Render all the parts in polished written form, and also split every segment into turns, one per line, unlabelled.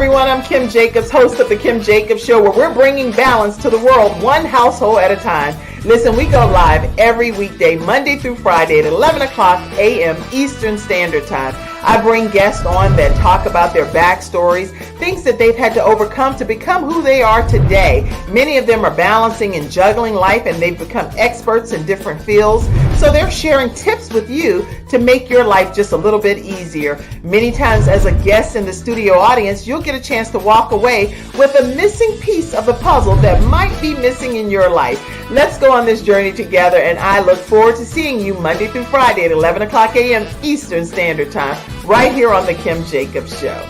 everyone. I'm Kim Jacobs, host of The Kim Jacobs Show, where we're bringing balance to the world, one household at a time. Listen, we go live every weekday, Monday through Friday at 11 o'clock a.m. Eastern Standard Time. I bring guests on that talk about their backstories, things that they've had to overcome to become who they are today. Many of them are balancing and juggling life, and they've become experts in different fields. So they're sharing tips with you to make your life just a little bit easier. Many times as a guest in the studio audience, you'll get a chance to walk away with a missing piece of the puzzle that might be missing in your life. Let's go on this journey together, and I look forward to seeing you Monday through Friday at 11 o'clock a.m. Eastern Standard Time, right here on The Kim Jacobs Show.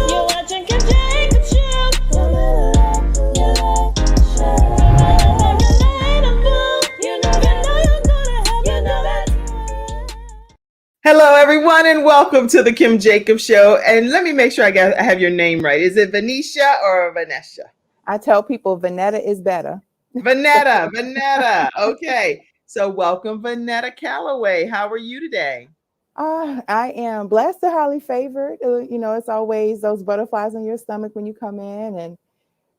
You're watching Kim Jacobs Show. Hello, everyone, and welcome to The Kim Jacobs Show. And let me make sure I have your name right. Is it Venetia or Vanessa?
I tell people Vanetta is better.
Vanetta. Okay. So welcome, Vanetta Calloway. How are you today?
I am blessed and highly favored. It's always those butterflies in your stomach when you come in, and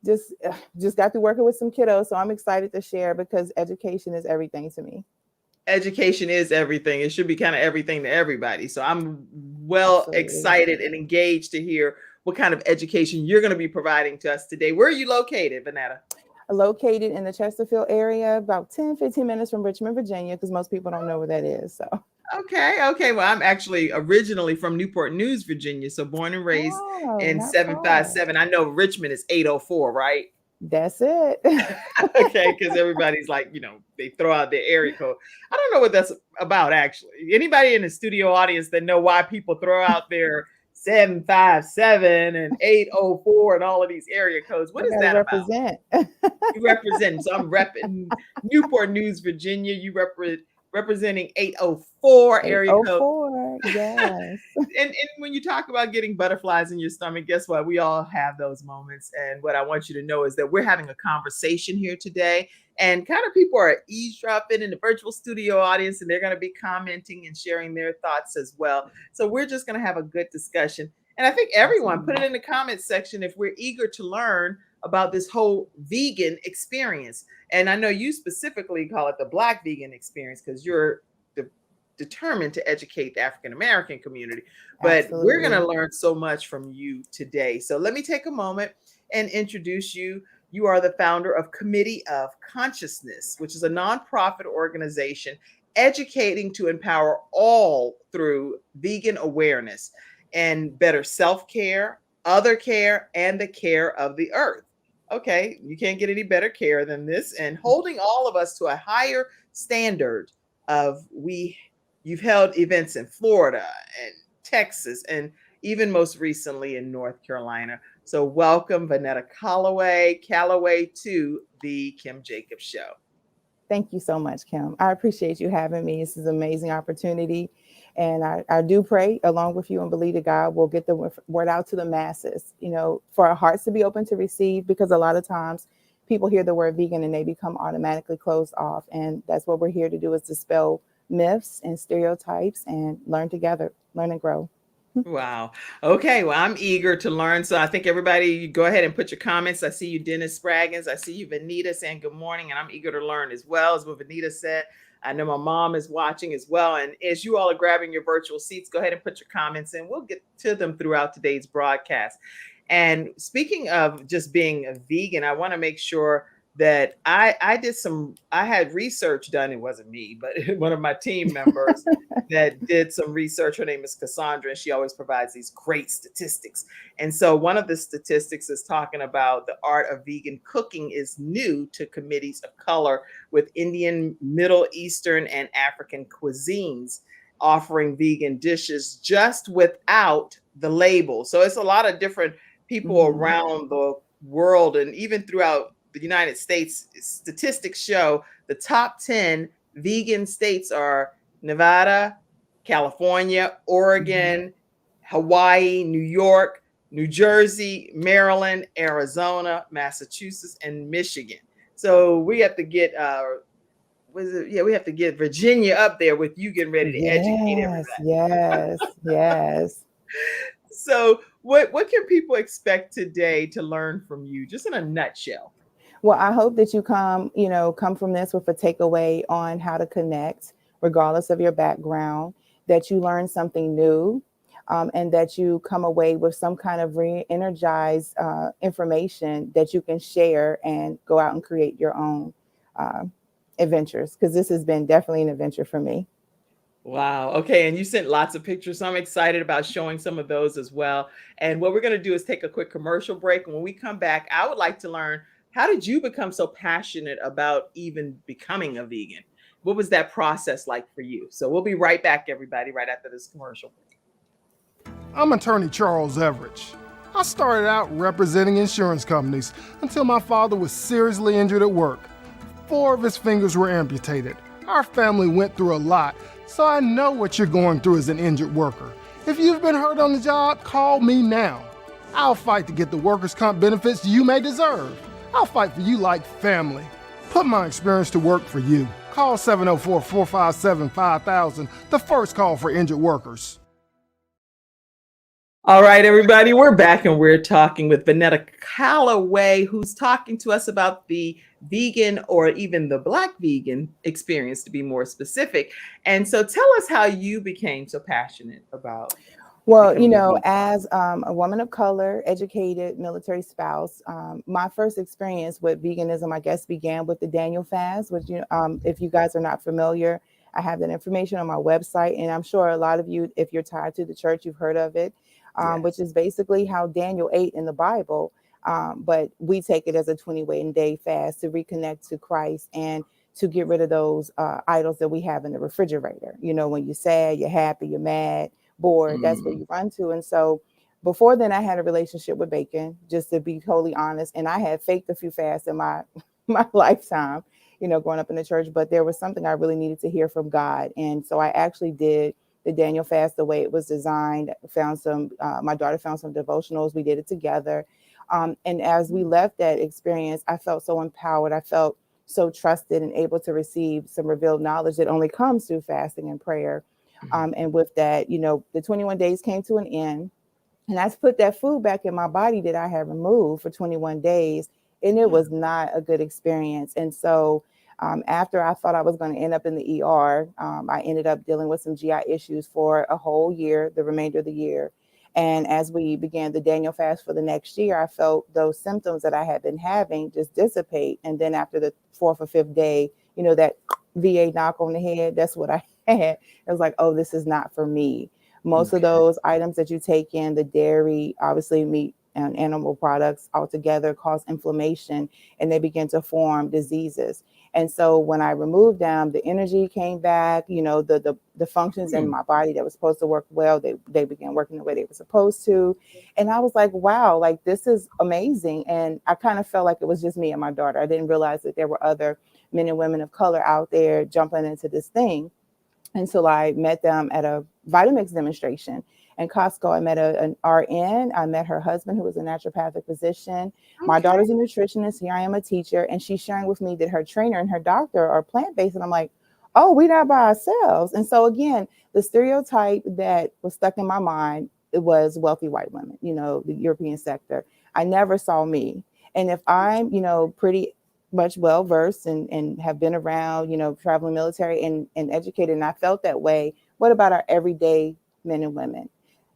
just got to working with some kiddos. So I'm excited to share because education is everything to me.
Education is everything. It should be kind of everything to everybody. So I'm excited and engaged to hear what kind of education you're going to be providing to us today. Where are you located, Vanetta?
Located in the Chesterfield area, about 10-15 minutes from Richmond, Virginia, because most people don't know where that is. So.
Okay. Well, I'm actually originally from Newport News, Virginia. So born and raised in 757. I know Richmond is 804, right?
That's it.
Okay, because everybody's like, they throw out their area code. I don't know what that's about, actually. Anybody in the studio audience that know why people throw out their 757 and 804 and all of these area codes? What is that
represent?
About? You represent. So I'm repping Newport News, Virginia. You representing 804 area code.
Yes.
and when you talk about getting butterflies in your stomach, guess what? We all have those moments. And what I want you to know is that we're having a conversation here today, and kind of people are eavesdropping in the virtual studio audience, and they're going to be commenting and sharing their thoughts as well. So we're just going to have a good discussion. And I think everyone put it in the comments section if we're eager to learn about this whole vegan experience. And I know you specifically call it the Black vegan experience because you're determined to educate the African-American community. But Absolutely. We're going to learn so much from you today. So let me take a moment and introduce you. You are the founder of Committee of Consciousness, which is a nonprofit organization educating to empower all through vegan awareness and better self-care, other care, and the care of the earth. Okay, you can't get any better care than this, and holding all of us to a higher standard of you've held events in Florida and Texas, and even most recently in North Carolina. So welcome, Vanetta Calloway to the Kim Jacobs Show.
Thank you so much, Kim. I appreciate you having me. This is an amazing opportunity. And I do pray along with you and believe that God will get the word out to the masses, for our hearts to be open to receive, because a lot of times people hear the word vegan and they become automatically closed off. And that's what we're here to do, is dispel myths and stereotypes and learn together, learn and grow.
Wow. Okay. Well, I'm eager to learn. So I think everybody go ahead and put your comments. I see you, Dennis Spraggins. I see you, Vanita, saying good morning. And I'm eager to learn as well, as what Vanita said. I know my mom is watching as well. And as you all are grabbing your virtual seats, go ahead and put your comments in. We'll get to them throughout today's broadcast. And speaking of just being a vegan, I want to make sure that I had research done. It wasn't me, but one of my team members that did some research. Her name is Cassandra, and she always provides these great statistics. And so one of the statistics is talking about the art of vegan cooking is new to committees of color, with Indian, Middle Eastern, and African cuisines offering vegan dishes just without the label. So it's a lot of different people around the world, and even throughout the United States. Statistics show the top 10 vegan states are Nevada, California, Oregon, Hawaii, New York, New Jersey, Maryland, Arizona, Massachusetts, and Michigan. So we have to get we have to get Virginia up there with you getting ready to educate everybody.
Yes.
So What can people expect today to learn from you, just in a nutshell?
Well, I hope that you come from this with a takeaway on how to connect, regardless of your background, that you learn something new, and that you come away with some kind of re-energized information that you can share and go out and create your own uh, adventures. Because this has been definitely an adventure for me.
Wow. Okay. And you sent lots of pictures. So I'm excited about showing some of those as well. And what we're going to do is take a quick commercial break. And when we come back, I would like to learn, how did you become so passionate about even becoming a vegan? What was that process like for you? So we'll be right back, everybody, right after this commercial break.
I'm attorney Charles Everidge. I started out representing insurance companies until my father was seriously injured at work. 4 of his fingers were amputated. Our family went through a lot, so I know what you're going through as an injured worker. If you've been hurt on the job, call me now. I'll fight to get the workers' comp benefits you may deserve. I'll fight for you like family. Put my experience to work for you. Call 704-457-5000, the first call for injured workers.
All right, everybody, we're back and we're talking with Vanetta Calloway, who's talking to us about the vegan, or even the Black vegan experience, to be more specific. And so tell us how you became so passionate about
Well,
becoming a vegan.
as a woman of color, educated, military spouse, my first experience with veganism, I guess, began with the Daniel fast, which, if you guys are not familiar, I have that information on my website. And I'm sure a lot of you, if you're tied to the church, you've heard of it, which
Yes.
is basically how Daniel ate in the Bible. But we take it as a 21-day fast to reconnect to Christ and to get rid of those idols that we have in the refrigerator. When you're sad, you're happy, you're mad, bored, that's what
Mm,
you run to. And so before then, I had a relationship with bacon, just to be totally honest. And I had faked a few fasts in my my lifetime, growing up in the church. But there was something I really needed to hear from God, and so I actually did the Daniel fast the way it was designed. Found some. My daughter found some devotionals. We did it together, and as we left that experience, I felt so empowered. I felt so trusted and able to receive some revealed knowledge that only comes through fasting and prayer.
mhm.
And with that, the 21 days came to an end. And I put that food back in my body that I had removed for 21 days. And it
Yeah.
was not a good experience. And so after I thought I was going to end up in the ER, I ended up dealing with some GI issues for a whole year, the remainder of the year. And as we began the Daniel fast for the next year, I felt those symptoms that I had been having just dissipate. And then after the 4th or 5th day, that VA knock on the head, that's what I had. It was like, oh, this is not for me. Most of
Okay.
those items that you take in, the dairy, obviously meat and animal products altogether, cause inflammation, and they begin to form diseases. And so when I removed them, the energy came back, the functions in
Hmm.
my body that was supposed to work well, they began working the way they were supposed to. And I was like, wow, like this is amazing. And I kind of felt like it was just me and my daughter. I didn't realize that there were other men and women of color out there jumping into this thing until I met them at a Vitamix demonstration in Costco. I met an RN. I met her husband, who was a naturopathic physician. My
Okay.
daughter's a nutritionist. Here I am, a teacher. And she's sharing with me that her trainer and her doctor are plant-based. And I'm like, oh, we're not by ourselves. And so again, the stereotype that was stuck in my mind, it was wealthy white women, the European sector. I never saw me. And if I'm, pretty much well versed and have been around, traveling military and educated, and I felt that way. What about our everyday men and women?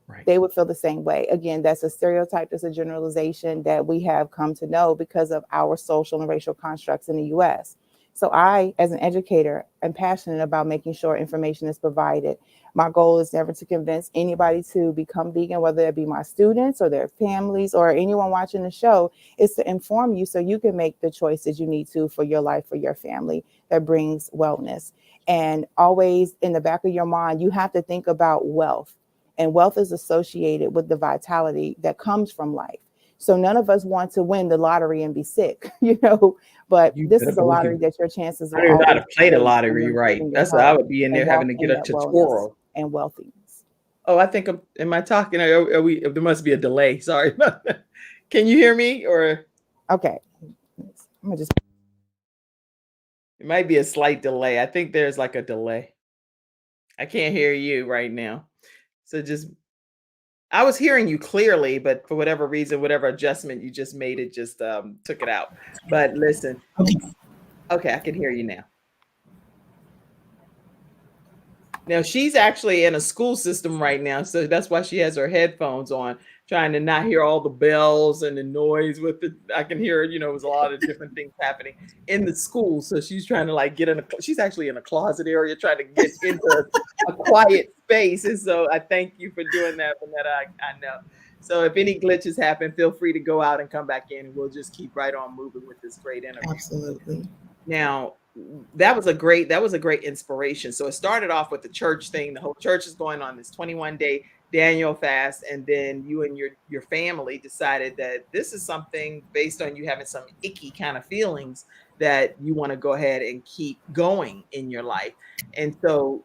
Right.
They would feel the same way. Again, that's a stereotype, that's a generalization that we have come to know because of our social and racial constructs in the US. So I, as an educator, am passionate about making sure information is provided. My goal is never to convince anybody to become vegan, whether it be my students or their families or anyone watching the show, is to inform you so you can make the choices you need to for your life, for your family, that brings wellness. And always in the back of your mind, you have to think about wealth, and wealth is associated with the vitality that comes from life. So none of us want to win the lottery and be sick, but
You
this
better
is a
believe
lottery
it.
that your chances
I
will
don't even know how
always
to play the
increase when
lottery
you're
right.
improving your
That's what I
health
would be in
and
there having
walk
to get
in
a
that wellness
tutorial.
and wealthiness.
Oh, I think am I talking? Are we? There must be a delay. Sorry about that. Can you hear me? Or
Okay. I'm gonna just
it might be a slight delay. I think there's like a delay. I can't hear you right now. So just I was hearing you clearly, but for whatever reason, whatever adjustment you just made, it just took it out. But listen,
Okay.
okay, I can hear you now. Now she's actually in a school system right now, so that's why she has her headphones on, trying to not hear all the bells and the noise with it. I can hear, it was a lot of different things happening in the school. So she's trying to like get in she's actually in a closet area trying to get into a quiet space. And so I thank you for doing that, Vanetta. I know. So if any glitches happen, feel free to go out and come back in, and we'll just keep right on moving with this great interview.
Absolutely.
Now, that was a great inspiration. So it started off with the church thing. The whole church is going on this 21-day Daniel fast, and then you and your family decided that this is something based on you having some icky kind of feelings that you want to go ahead and keep going in your life. And so,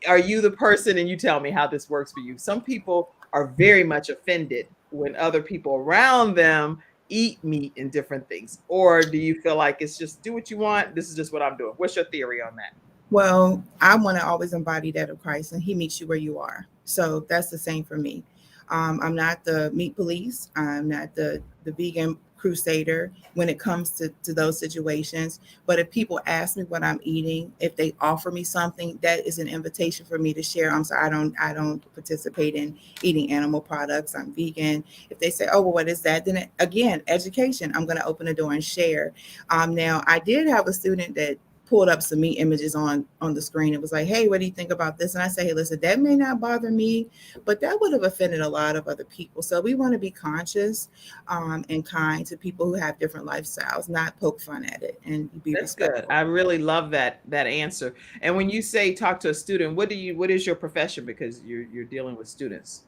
are you the person? And you tell me how this works for you. Some people are very much offended when other people around them eat meat and different things, or do you feel like it's just do what you want, this is just what I'm doing? What's your theory on that?
Well, I want to always embody that of Christ, and he meets you where you are. So that's the same for me. I'm not the meat police. I'm not the vegan crusader when it comes to those situations. But if people ask me what I'm eating, if they offer me something, that is an invitation for me to share. I'm sorry, I don't participate in eating animal products. I'm vegan. If they say, oh, well, what is that? Then again, education. I'm going to open the door and share. Now, I did have a student that pulled up some meat images on the screen. It was like, hey, what do you think about this? And I say, hey, listen, that may not bother me, but that would have offended a lot of other people. So we want to be conscious and kind to people who have different lifestyles, not poke fun at it, and be
That's
respectful.
good. I really love that answer. And when you say talk to a student, what is your profession? Because you're dealing with students.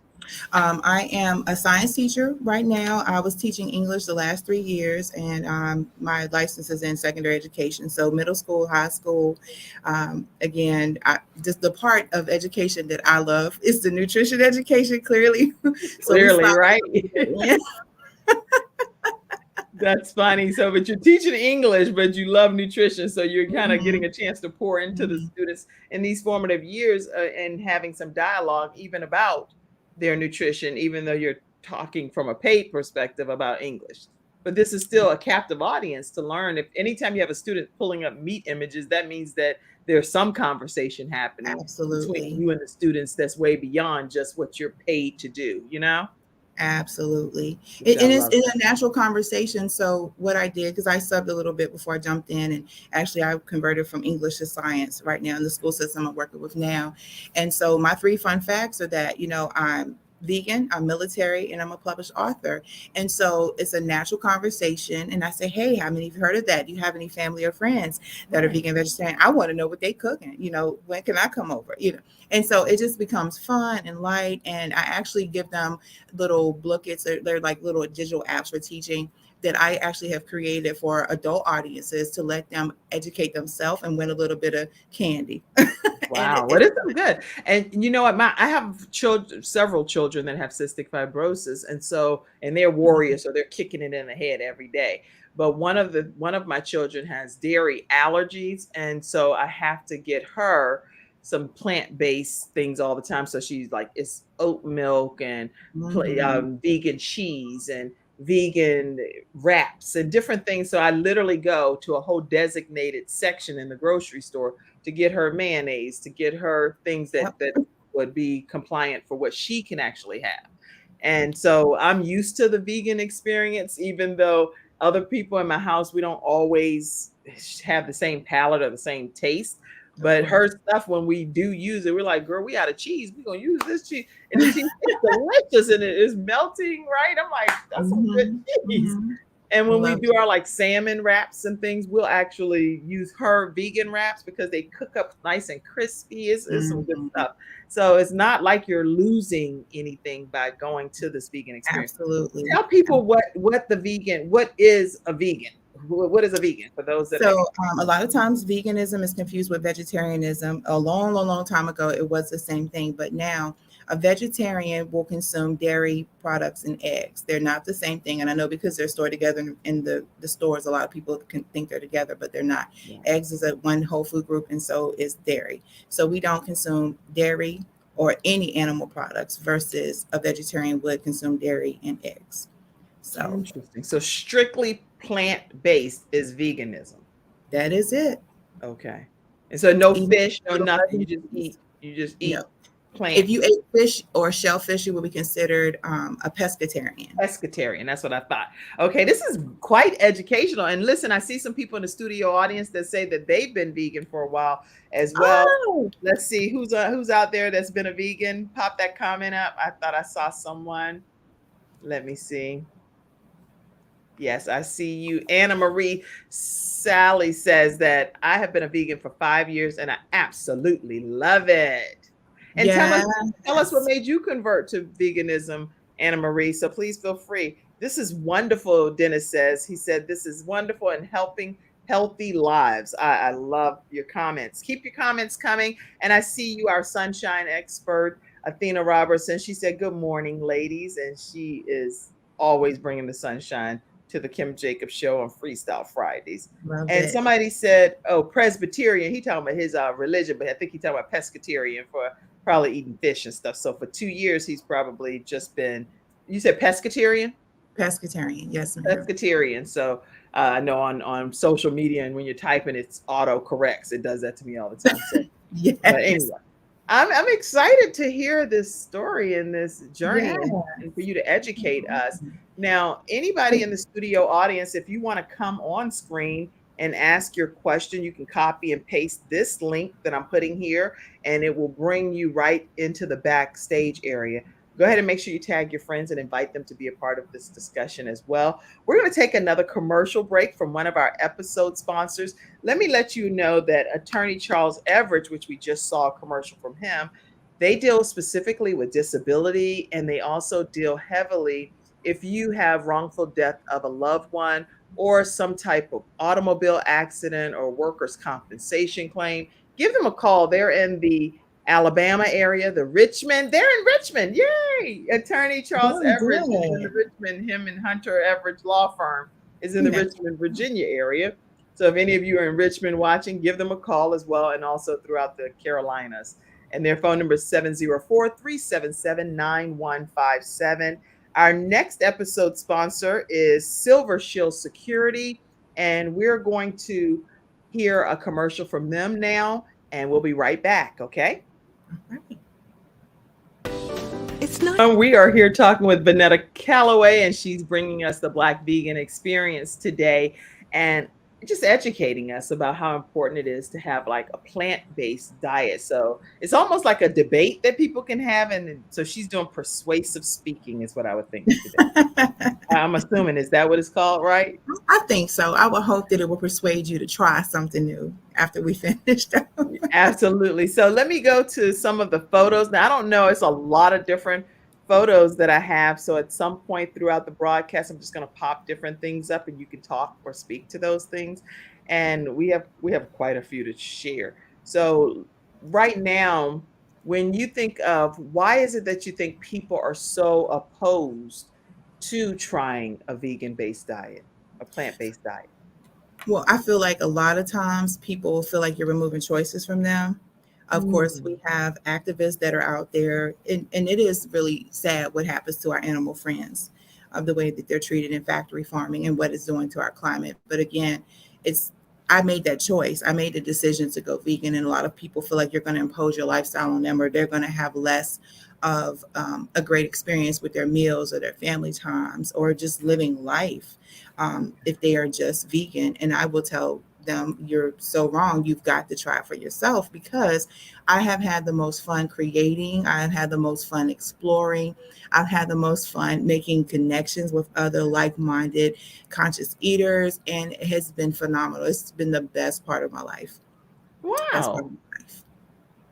I am a science teacher right now. I was teaching English the last 3 years, and my license is in secondary education. So middle school, high school. Again, just the part of education that I love is the nutrition education, clearly. So
Clearly, right? That's funny. So, but you're teaching English, but you love nutrition. So you're kind of getting a chance to pour into the students in these formative years and having some dialogue even about their nutrition, even though you're talking from a paid perspective about English. But this is still a captive audience to learn. If anytime you have a student pulling up meat images, that means that there's some conversation happening
Absolutely.
between you and the students that's way beyond just what you're paid to do,
Absolutely.
Which I
And it's
love
in
that.
a natural conversation. So what I did, because I subbed a little bit before I jumped in, and actually I converted from English to science right now in the school system I'm working with now. And so my 3 fun facts are that, I'm vegan, I'm military, and I'm a published author. And so it's a natural conversation. And I say, hey, how many of you heard of that? Do you have any family or friends that are
Right.
vegan, vegetarian? I want to know what they cooking. When can I come over? And so it just becomes fun and light. And I actually give them little booklets. They're like little digital apps for teaching that I actually have created for adult audiences to let them educate themselves and win a little bit of candy. And
Wow, what is so good? And you know what? I have children, several children that have cystic fibrosis, and they're warriors, so they're kicking it in the head every day. But one of my children has dairy allergies, and so I have to get her some plant-based things all the time. So she's like, it's oat milk and vegan cheese and vegan wraps and different things. So I literally go to a whole designated section in the grocery store to get her mayonnaise, to get her things that would be compliant for what she can actually have. And so I'm used to the vegan experience, even though other people in my house, we don't always have the same palate or the same taste. But her stuff, when we do use it, we're like, girl, we out of cheese. We're going to use this cheese. And the cheese is delicious and it is melting, right? I'm like, that's some good cheese. And when we do our like salmon wraps and things, we'll actually use her vegan wraps because they cook up nice and crispy. It's some good stuff. So it's not like you're losing anything by going to this vegan experience.
Absolutely.
Tell people what is a vegan? What is a vegan for those that?
So a lot of times veganism is confused with vegetarianism. A long, long, long time ago, it was the same thing. But now a vegetarian will consume dairy products and eggs. They're not the same thing. And I know because they're stored together in the stores, a lot of people can think they're together, but they're not. Yeah. Eggs is a one whole food group, and so is dairy. So we don't consume dairy or any animal products versus a vegetarian would consume dairy and eggs. So
Interesting. So strictly plant-based is veganism.
that is it.
Okay. And so no
Even
fish, no nothing. You just
no.
eat plant.
If you ate fish or shellfish, you would be considered a pescatarian.
Pescatarian. That's what I thought. Okay, this is quite educational. And listen, I see some people in the studio audience that say that they've been vegan for a while as well.
Oh,
Let's see who's out there that's been a vegan. Pop that comment up. I thought I saw someone. Let me see. Yes, I see you. Anna Marie Sally says that I have been a vegan for 5 years and I absolutely love it. And tell us what
yes.
made you convert to veganism, Anna Marie. So please feel free. This is wonderful, Dennis says. He said, this is wonderful and helping healthy lives. I love your comments. Keep your comments coming. And I see you, our sunshine expert, Athena Robertson. She said, good morning, ladies. And she is always bringing the sunshine to the Kim Jacobs Show on Freestyle Fridays.
Love
And
it.
somebody said, oh, Presbyterian. He talking about his religion, but I think he talking about pescatarian for probably eating fish and stuff. So for 2 years, he's probably just been, you said pescatarian?
Pescatarian, yes, ma'am.
Pescatarian. So I know on social media and when you're typing, it's auto corrects. It does that to me all the time. So,
Yes.
but anyway, I'm excited to hear this story and this journey and for you to educate us. Now, anybody in the studio audience, if you want to come on screen and ask your question, you can copy and paste this link that I'm putting here, and it will bring you right into the backstage area. Go ahead and make sure you tag your friends and invite them to be a part of this discussion as well. We're going to take another commercial break from one of our episode sponsors. Let me let you know that Attorney Charles Everidge, which we just saw a commercial from him, they deal specifically with disability, and they also deal heavily if you have wrongful death of a loved one or some type of automobile accident or workers' compensation claim. Give them a call. They're in the Alabama area, they're in Richmond. Yay! Attorney Charles Everidge is in the Richmond, him and Hunter Everidge law firm is in the Richmond, Virginia area. So if any of you are in Richmond watching, give them a call as well, and also throughout the Carolinas. And their phone number is 704-377-9157. Our next episode sponsor is Silver Shield Security, and we're going to hear a commercial from them now, and we'll be right back, okay?
It's not.
We are here talking with Vanetta Calloway, and she's bringing us the Black Vegan Experience today and just educating us about how important it is to have like a plant-based diet. So it's almost like a debate that people can have. And so she's doing persuasive speaking is what I would think today. I'm assuming, is that what it's called, right?
I think so. I would hope that it will persuade you to try something new after we finish.
Absolutely. So let me go to some of the photos. Now, I don't know. It's a lot of different photos that I have. So at some point throughout the broadcast, I'm just going to pop different things up and you can talk or speak to those things. And we have quite a few to share. So right now, when you think of why is it that you think people are so opposed to trying a vegan-based diet, a plant-based diet?
Well, I feel like a lot of times people feel like you're removing choices from them. Of course, we have activists that are out there, and it is really sad what happens to our animal friends, of the way that they're treated in factory farming and what it's doing to our climate. But again, I made that choice. I made the decision to go vegan, and a lot of people feel like you're going to impose your lifestyle on them, or they're going to have less of a great experience with their meals or their family times or just living life if they are just vegan. And I will tell them, you're so wrong. You've got to try it for yourself, because I have had the most fun creating. I've had the most fun exploring. I've had the most fun making connections with other like-minded conscious eaters, and it has been phenomenal. It's been the best part of my life.
Wow.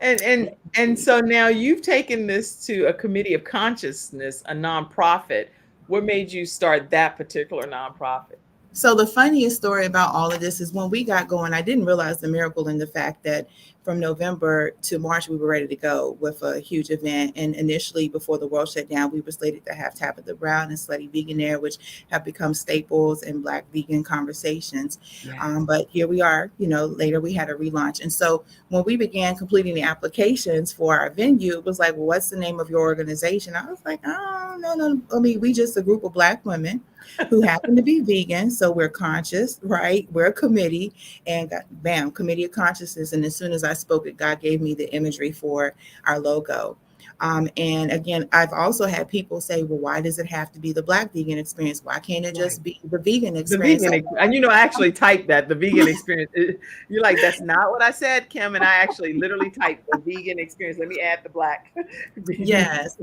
And so now you've taken this to a committee of consciousness, a nonprofit. What made you start that particular nonprofit?
So the funniest story about all of this is when we got going, I didn't realize the miracle in the fact that from November to March, we were ready to go with a huge event. And initially, before the world shut down, we were slated to have Tabitha Brown and Slutty Vegan which have become staples in Black vegan conversations.
Yes.
But here we are, later we had a relaunch. And so when we began completing the applications for our venue, it was like, well, what's the name of your organization? I was like, oh, no. I mean, we just a group of Black women who happen to be vegan. So we're conscious, right? We're a committee, and bam, committee of consciousness. And as soon as I spoke it, God gave me the imagery for our logo. And again, I've also had people say, well, why does it have to be the Black vegan experience? Why can't it just be the vegan experience?
And I actually typed that, the vegan experience. You're like, that's not what I said, Kim. And I actually literally typed the vegan experience. Let me add the Black.
Yes.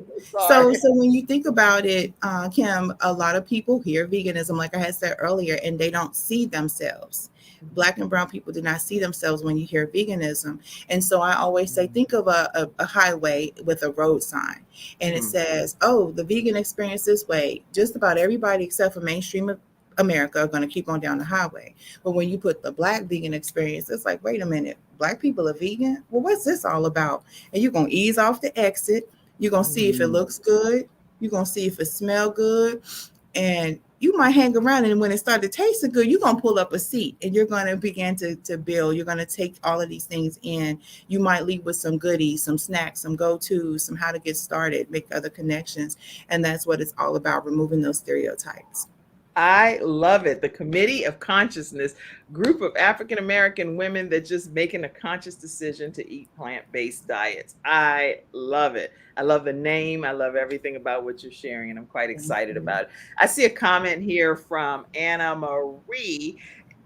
So when you think about it, Kim, a lot of people hear veganism, like I had said earlier, and they don't see themselves. Black and brown people do not see themselves when you hear veganism. And so I always say, think of a highway with a road sign, and it says, oh, the vegan experience this way. Just about everybody except for mainstream of America are going to keep on down the highway. But when you put the Black vegan experience, it's like, wait a minute, Black people are vegan? Well, what's this all about? And you're going to ease off the exit. You're going to see if it looks good. You're going to see if it smells good. And you might hang around, and when it started tasting good, you're going to pull up a seat and you're going to begin to build. You're going to take all of these things in. You might leave with some goodies, some snacks, some go-tos, some how to get started, make other connections. And that's what it's all about, removing those stereotypes.
I love it. The Committee of Consciousness, group of African-American women that just making a conscious decision to eat plant-based diets. I love it. I love the name. I love everything about what you're sharing, and I'm quite excited about it. I see a comment here from Anna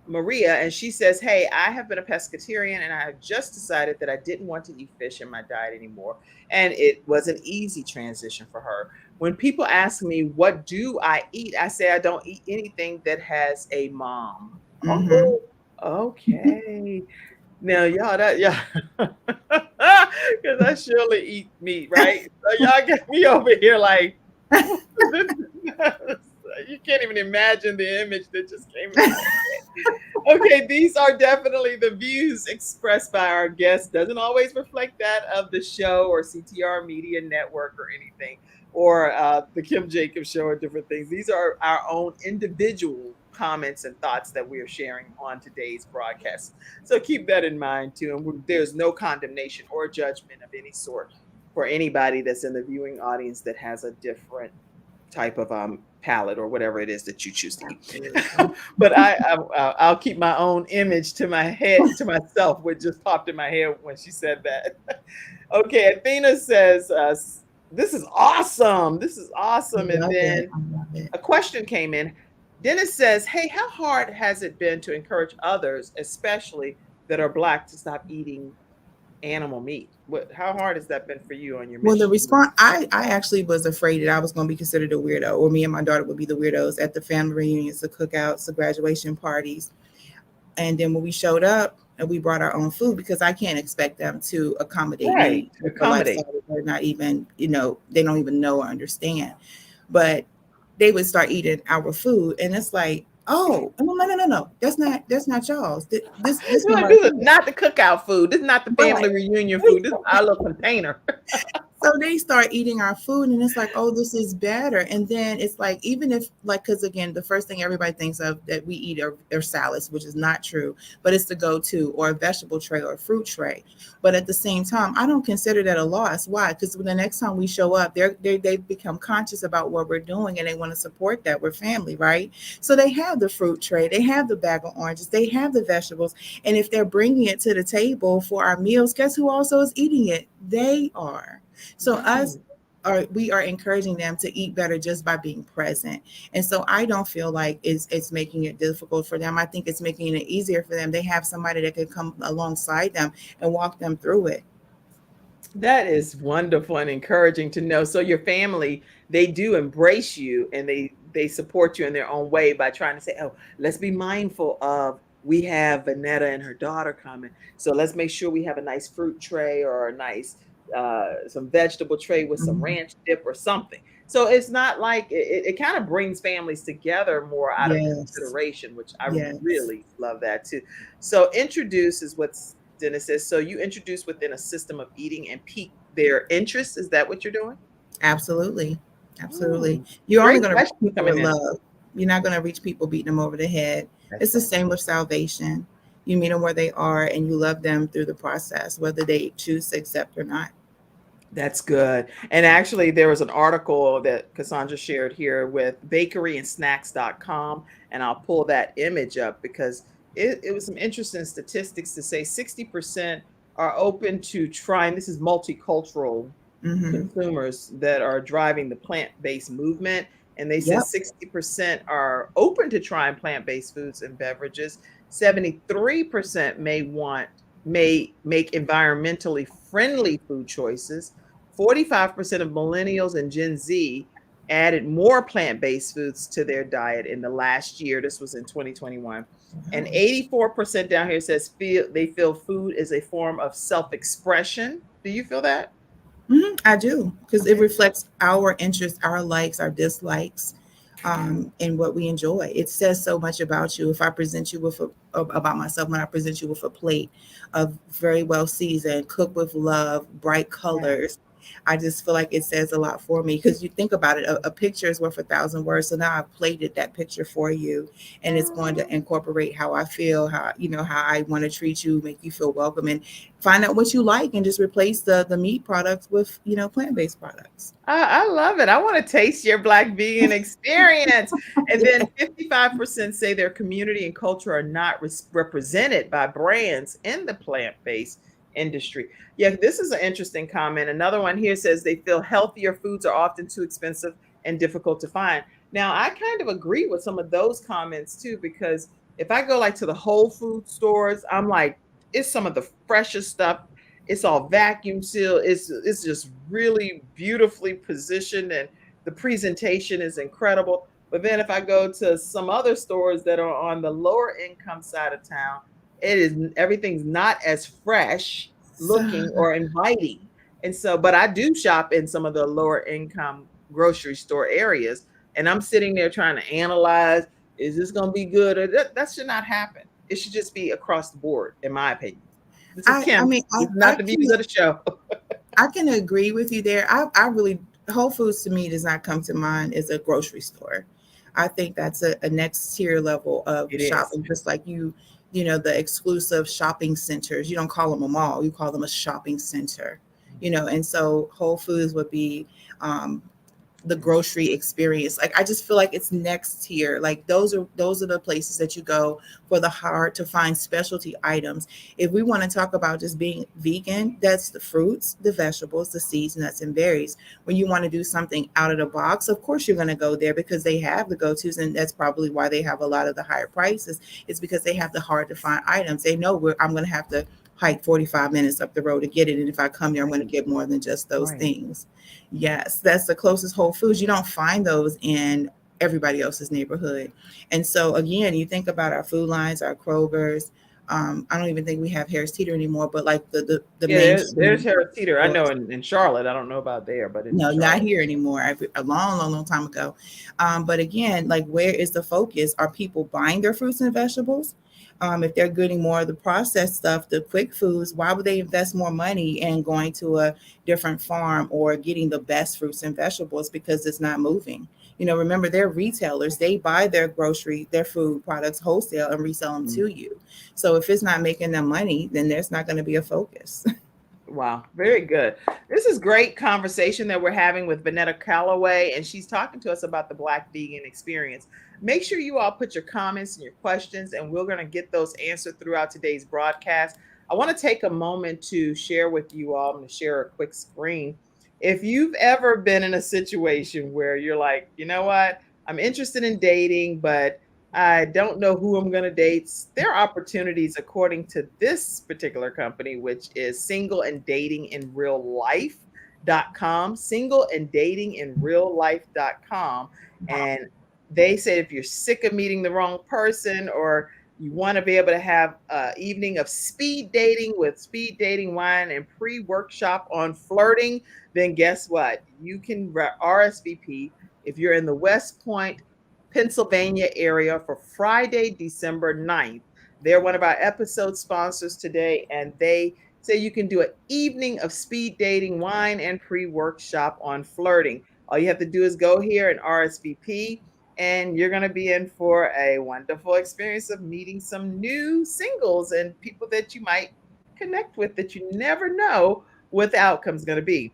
Maria, and she says, hey, I have been a pescatarian, and I have just decided that I didn't want to eat fish in my diet anymore. And it was an easy transition for her. When people ask me, what do I eat? I say, I don't eat anything that has a mom. Oh, okay. Now, y'all, because I surely eat meat, right? So y'all get me over here like, you can't even imagine the image that just came in. Okay, these are definitely the views expressed by our guests. Doesn't always reflect that of the show or CTR Media Network or anything, or the Kim Jacobs Show or different things. These are our own individual comments and thoughts that we are sharing on today's broadcast. So keep that in mind too. And there's no condemnation or judgment of any sort for anybody that's in the viewing audience that has a different type of palate or whatever it is that you choose to eat. But I'll keep my own image to my head, to myself, what just popped in my head when she said that. Okay, Athena says, this is awesome. This is awesome. And then a question came in. Dennis says, hey, how hard has it been to encourage others, especially that are Black, to stop eating animal meat? How hard has that been for you on your mission?
Well, the response, I actually was afraid that I was going to be considered a weirdo, or me and my daughter would be the weirdos at the family reunions, the cookouts, the graduation parties. And then when we showed up and we brought our own food, because I can't expect them to accommodate me. They're not even, they don't even know or understand. But they would start eating our food, and it's like, oh, no. That's not y'all's. This is
not the cookout food. This is not the family reunion food. This is our little container.
So they start eating our food, and it's like, oh, this is better. And then it's like, even if, like, because again, the first thing everybody thinks of that we eat are salads, which is not true, but it's the go-to, or a vegetable tray or a fruit tray. But at the same time, I don't consider that a loss. Why? Because the next time we show up, they've become conscious about what we're doing, and they want to support that. We're family, right? So they have the fruit tray, they have the bag of oranges, they have the vegetables. And if they're bringing it to the table for our meals, guess who also is eating it? They are. So we are encouraging them to eat better just by being present. And so I don't feel like it's making it difficult for them. I think it's making it easier for them. They have somebody that can come alongside them and walk them through it.
That is wonderful and encouraging to know. So your family, they do embrace you, and they support you in their own way by trying to say, oh, let's be mindful of, we have Vanetta and her daughter coming, so let's make sure we have a nice fruit tray or a nice some vegetable tray with some ranch dip or something. So it's not like it kind of brings families together more out of consideration, which I really love that too. So introduce is what's Dennis says, so you introduce within a system of eating and pique their interest. Is that what you're doing?
Absolutely. Absolutely.
Mm,
You're only
great
going to reach
question
people with
coming in.
love. You're not going to reach people beating them over the head.
That's
It's the
right.
same with salvation. You meet them where they are and you love them through the process, whether they choose to accept or not.
That's good. And actually, there was an article that Cassandra shared here with bakeryandsnacks.com, and I'll pull that image up because it was some interesting statistics to say 60% are open to trying. This is multicultural
Mm-hmm.
consumers that are driving the plant-based movement. And they said
Yep.
60% are open to trying plant-based foods and beverages. 73% may make environmentally friendly food choices. 45% of millennials and Gen Z added more plant-based foods to their diet in the last year. This was in 2021. And
Wow.
84% down here says they feel food is a form of self-expression. Do you feel that?
I do, because it
Okay.
reflects our interests, our likes, our dislikes, and what we enjoy. It says so much about you. If I present you with about myself, when I present you with a plate of very well seasoned, cooked with love, bright
Yeah.
colors, I just feel like it says a lot for me. Because you think about it, a picture is worth 1,000 words. So now I've plated that picture for you, and it's going to incorporate how I feel, how how I want to treat you, make you feel welcome, and find out what you like, and just replace the meat products with plant-based products.
I love it. I want to taste your Black vegan experience. And then 55% say their community and culture are not represented by brands in the plant-based industry. Yeah, this is an interesting comment. Another one here says they feel healthier foods are often too expensive and difficult to find. Now, I kind of agree with some of those comments too, because if I go like to the Whole Food stores, I'm like, it's some of the freshest stuff. It's all vacuum sealed. It's just really beautifully positioned, and the presentation is incredible. But then if I go to some other stores that are on the lower income side of town, everything's not as fresh
So,
looking or inviting. And so, but I do shop in some of the lower income grocery store areas, and I'm sitting there trying to analyze, is this going to be good? Or that should not happen. It should just be across the board, in my opinion. This is
I
Kim.
mean,
It's
I
not the
can
views of the show.
I can agree with you there. I really, Whole Foods to me does not come to mind as a grocery store. I think that's a next tier level of
It is.
shopping, just like the exclusive shopping centers. You don't call them a mall, you call them a shopping center. And so Whole Foods would be um, the grocery experience. Like I just feel like it's next tier. Like those are the places that you go for the hard to find specialty items. If we want to talk about just being vegan, that's the fruits, the vegetables, the seeds, nuts, and berries. When you want to do something out of the box, of course you're going to go there because they have the go-tos, and that's probably why they have a lot of the higher prices. It's because they have the hard to find items. They know I'm going to have to hike 45 minutes up the road to get it, and if I come there, I'm going to get more than just those
Right.
things. Yes, that's the closest Whole Foods. You don't find those in everybody else's neighborhood. And so again, you think about our food lines, our Kroger's. I don't even think we have Harris Teeter anymore, but like the
Yeah, there's
mainstream
Harris Teeter. I know
stores.
in Charlotte. I don't know about there, but in
No, not
Charlotte.
here anymore. A long, long, long time ago. But again, like where is the focus? Are people buying their fruits and vegetables? If they're getting more of the processed stuff, the quick foods, why would they invest more money in going to a different farm or getting the best fruits and vegetables because it's not moving? Remember, they're retailers. They buy their food products wholesale and resell them
Mm.
to you. So if it's not making them money, then there's not going to be a focus.
Wow, very good. This is great conversation that we're having with Vanetta Calloway, and she's talking to us about the Black vegan experience. Make sure you all put your comments and your questions, and we're going to get those answered throughout today's broadcast. I want to take a moment to share with you all. I'm going to share a quick screen. If you've ever been in a situation where you're like, you know what, I'm interested in dating, but I don't know who I'm going to date. There are opportunities according to this particular company, which is single and dating in real life.com, single and dating in real life.com. And they said if you're sick of meeting the wrong person, or you want to be able to have an evening of speed dating with speed dating wine and pre-workshop on flirting, then guess what? You can RSVP if you're in the West Point, Pennsylvania area for Friday, December 9th. They're one of our episode sponsors today, and they say you can do an evening of speed dating, wine, and pre-workshop on flirting. All you have to do is go here and RSVP, and you're going to be in for a wonderful experience of meeting some new singles and people that you might connect with that you never know what the outcome's going to be.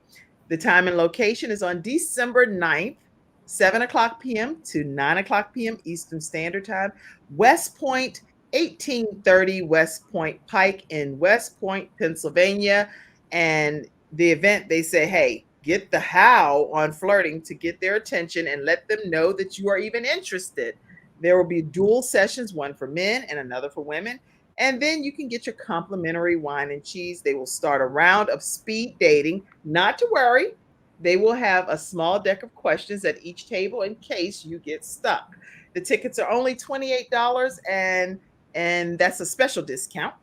The time and location is on December 9th, 7 o'clock p.m. to 9 o'clock p.m. Eastern Standard Time, West Point, 1830 West Point Pike in West Point, Pennsylvania. And the event, they say, hey, get the how on flirting to get their attention and let them know that you are even interested. There will be dual sessions, one for men and another for women. And then you can get your complimentary wine and cheese. They will start a round of speed dating. Not to worry, they will have a small deck of questions at each table in case you get stuck. The tickets are only $28, and that's a special discount.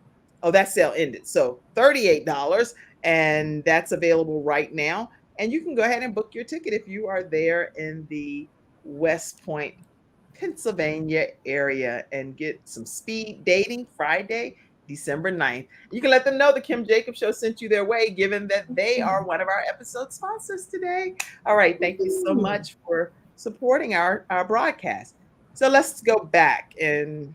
Oh, that sale ended. So $38, and that's available right now. And you can go ahead and book your ticket if you are there in the West Point, Pennsylvania area and get some speed dating Friday, December 9th. You can let them know the Kim Jacobs Show sent you their way, given that they are one of our episode sponsors today. All right. Thank you so much for supporting our broadcast. So let's go back and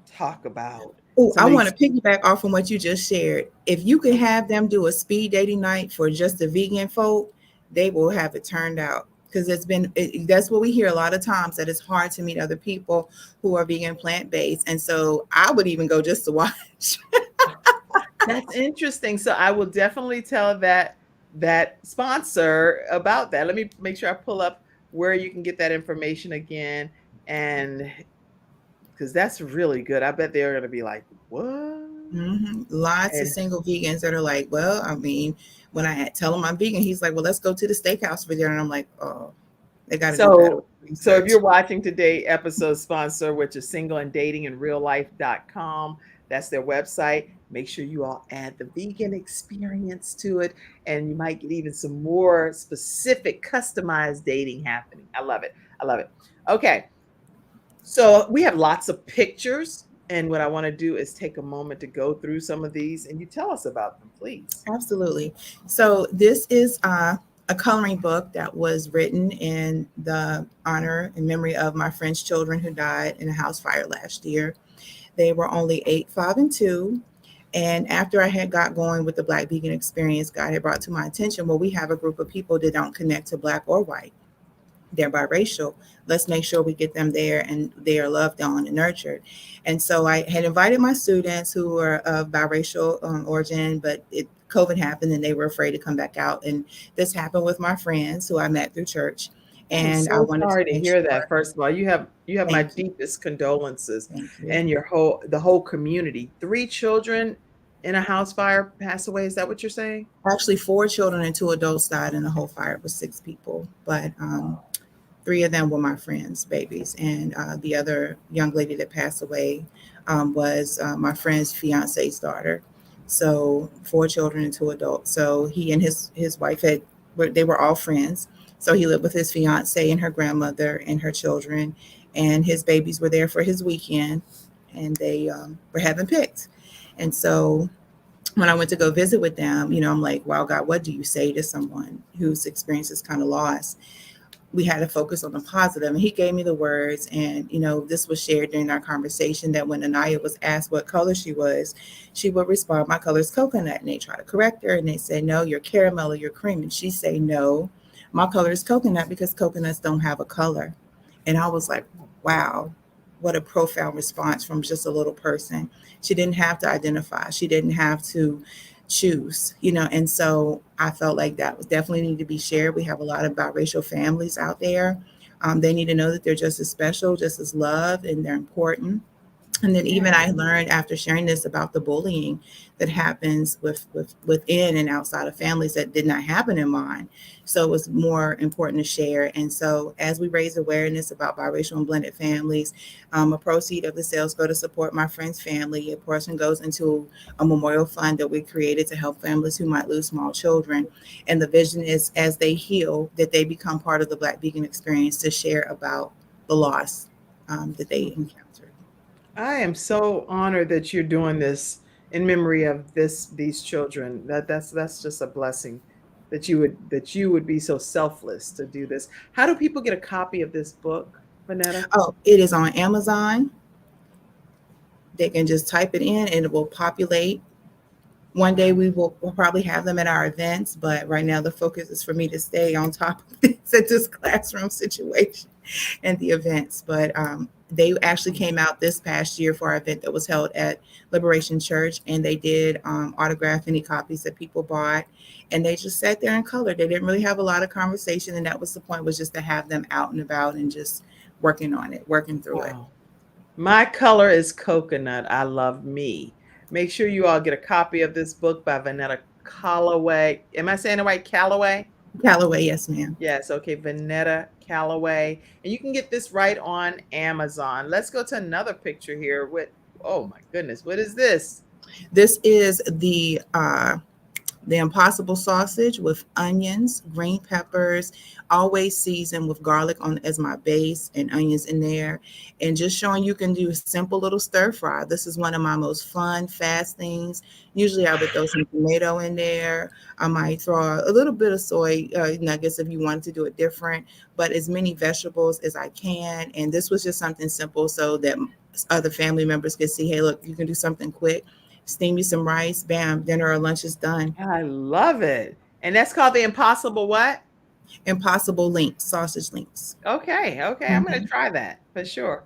talk about.
Oh, I want to piggyback off from what you just shared. If you could have them do a speed dating night for just the vegan folk, they will have it turned out. Because that's what we hear a lot of times, that it's hard to meet other people who are vegan, plant-based. And so I would even go just to watch.
That's interesting. So I will definitely tell that sponsor about that. Let me make sure I pull up where you can get that information again. And because that's really good. I bet they're going to be like, what?
Mm-hmm. Lots of single vegans that are like, well, I mean, when I tell him I'm vegan, he's like, well, let's go to the steakhouse for dinner. And I'm like, oh, they got to do better.
So if you're watching today, episode sponsor, which is singleanddatinginreallife.com, that's their website. Make sure you all add the vegan experience to it, and you might get even some more specific, customized dating happening. I love it. I love it. Okay. So we have lots of pictures. And what I want to do is take a moment to go through some of these, and you tell us about them, please.
Absolutely. So this is a coloring book that was written in the honor and memory of my friend's children who died in a house fire last year. They were only 8, 5, and 2. And after I had got going with the Black Vegan Experience, God had brought to my attention, well, we have a group of people that don't connect to Black or white. They're biracial. Let's make sure we get them there and they are loved on and nurtured. And so I had invited my students who were of biracial origin, but COVID happened and they were afraid to come back out. And this happened with my friends who I met through church. And
I'm so sorry to hear that. First of all, you have my deepest condolences, and the whole community. 3 children in a house fire passed away. Is that what you're saying?
Actually, 4 children and 2 adults died in the whole fire. It was 6 people, but 3 of them were my friends' babies. And the other young lady that passed away was my friend's fiance's daughter. So 4 children and 2 adults. So he and his wife they were all friends. So he lived with his fiance and her grandmother and her children, and his babies were there for his weekend, and they were having pics. And so when I went to go visit with them, I'm like, wow, God, what do you say to someone whose experience is kind of lost? We had to focus on the positive. And he gave me the words. And, this was shared during our conversation that when Anaya was asked what color she was, she would respond, my color is coconut. And they try to correct her. And they say, no, you're caramel or you're cream. And she say, no, my color is coconut because coconuts don't have a color. And I was like, wow, what a profound response from just a little person. She didn't have to identify. She didn't have to choose, and so I felt like that was definitely need to be shared. We have a lot of biracial families out there. They need to know that they're just as special, just as loved, and they're important. And then even I learned after sharing this about the bullying that happens within and outside of families that did not happen in mine. So it was more important to share. And so as we raise awareness about biracial and blended families, a proceed of the sales go to support my friend's family. A portion goes into a memorial fund that we created to help families who might lose small children. And the vision is as they heal, that they become part of the Black Vegan Experience to share about the loss that they encountered.
I am so honored that you're doing this in memory of these children. That's just a blessing that you would be so selfless to do this. How do people get a copy of this book, Vanetta?
Oh, it is on Amazon. They can just type it in and it will populate. One day we'll probably have them at our events, but right now the focus is for me to stay on top of things at this classroom situation and the events. But they actually came out this past year for our event that was held at Liberation Church, and they did autograph any copies that people bought, and they just sat there and colored. They didn't really have a lot of conversation, and that was the point, was just to have them out and about and just working on it, working through it.
Wow. My color is coconut. I love me. Make sure you all get a copy of this book by Vanetta Calloway. Am I saying it right? Calloway?
Callaway, yes, ma'am.
Yes, okay, Vanetta Calloway. And you can get this right on Amazon. Let's go to another picture here with, oh my goodness, what is this?
This is the Impossible sausage with onions, green peppers, always seasoned with garlic on as my base and onions in there. And just showing you can do a simple little stir fry. This is one of my most fun, fast things. Usually I would throw some tomato in there. I might throw a little bit of soy nuggets if you wanted to do it different, but as many vegetables as I can. And this was just something simple so that other family members could see, hey, look, you can do something quick. Steam you some rice, bam, dinner or lunch is done.
I love it. And that's called the Impossible what?
Impossible links, sausage links.
Okay, okay. I'm going to try that for sure.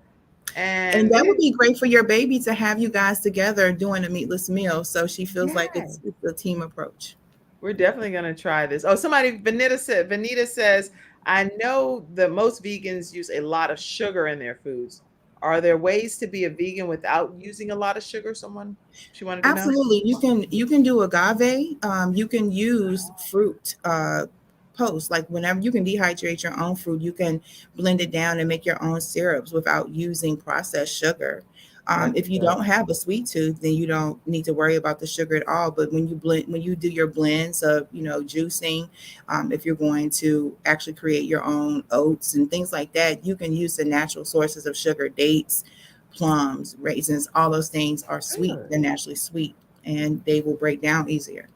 And that would be great for your baby to have you guys together doing a meatless meal. So she feels like it's a team approach.
We're definitely going to try this. Oh, Vanita says, I know that most vegans use a lot of sugar in their foods. Are there ways to be a vegan without using a lot of sugar? She wanted to know.
Absolutely. You can do agave. You can use fruit post, like whenever you can dehydrate your own fruit, you can blend it down and make your own syrups without using processed sugar. If you don't have a sweet tooth, then you don't need to worry about the sugar at all. But when you do your blends of, juicing, if you're going to actually create your own oats and things like that, you can use the natural sources of sugar, dates, plums, raisins, all those things are sweet. They're naturally sweet and they will break down easier.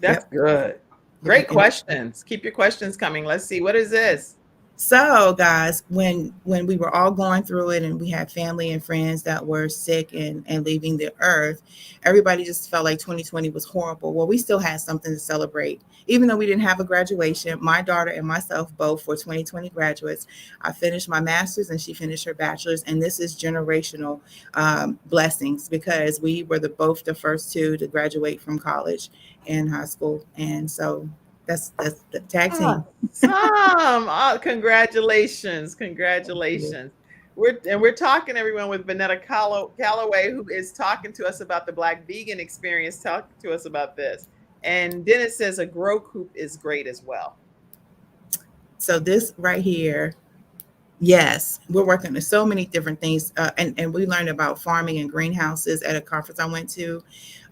That's good. Great questions. Keep your questions coming. Let's see. What is this?
So, guys, when we were all going through it and we had family and friends that were sick and leaving the earth, everybody just felt like 2020 was horrible. Well, we still had something to celebrate. Even though we didn't have a graduation, my daughter and myself both were 2020 graduates. I finished my master's and she finished her bachelor's. And this is generational blessings because we were both the first two to graduate from college and high school. And so that's the tag team.
Congratulations. We're talking, everyone, with Vanetta Calloway, who is talking to us about the Black vegan experience, talking to us about this. And Dennis says a grow coop is great as well.
So this right here, yes, we're working on so many different things. And we learned about farming and greenhouses at a conference I went to.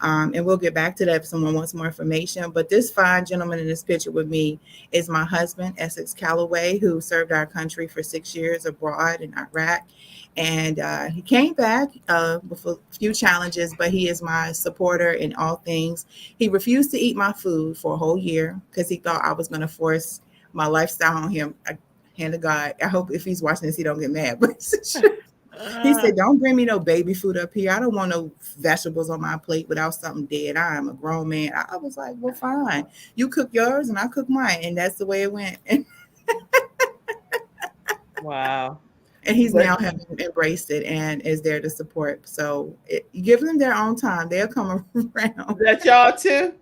And we'll get back to that if someone wants more information. But this fine gentleman in this picture with me is my husband, Essex Calloway, who served our country for 6 years abroad in Iraq. And he came back with a few challenges, but he is my supporter in all things. He refused to eat my food for a whole year because he thought I was going to force my lifestyle on him. Hand of God. I hope if he's watching this, he don't get mad. But he said, don't bring me no baby food up here. I don't want no vegetables on my plate without something dead. I am a grown man. I was like, well, fine. You cook yours and I cook mine. And that's the way it went.
Wow.
And he's now having embraced it and is there to support. So give them their own time. They'll come around.
That's y'all too?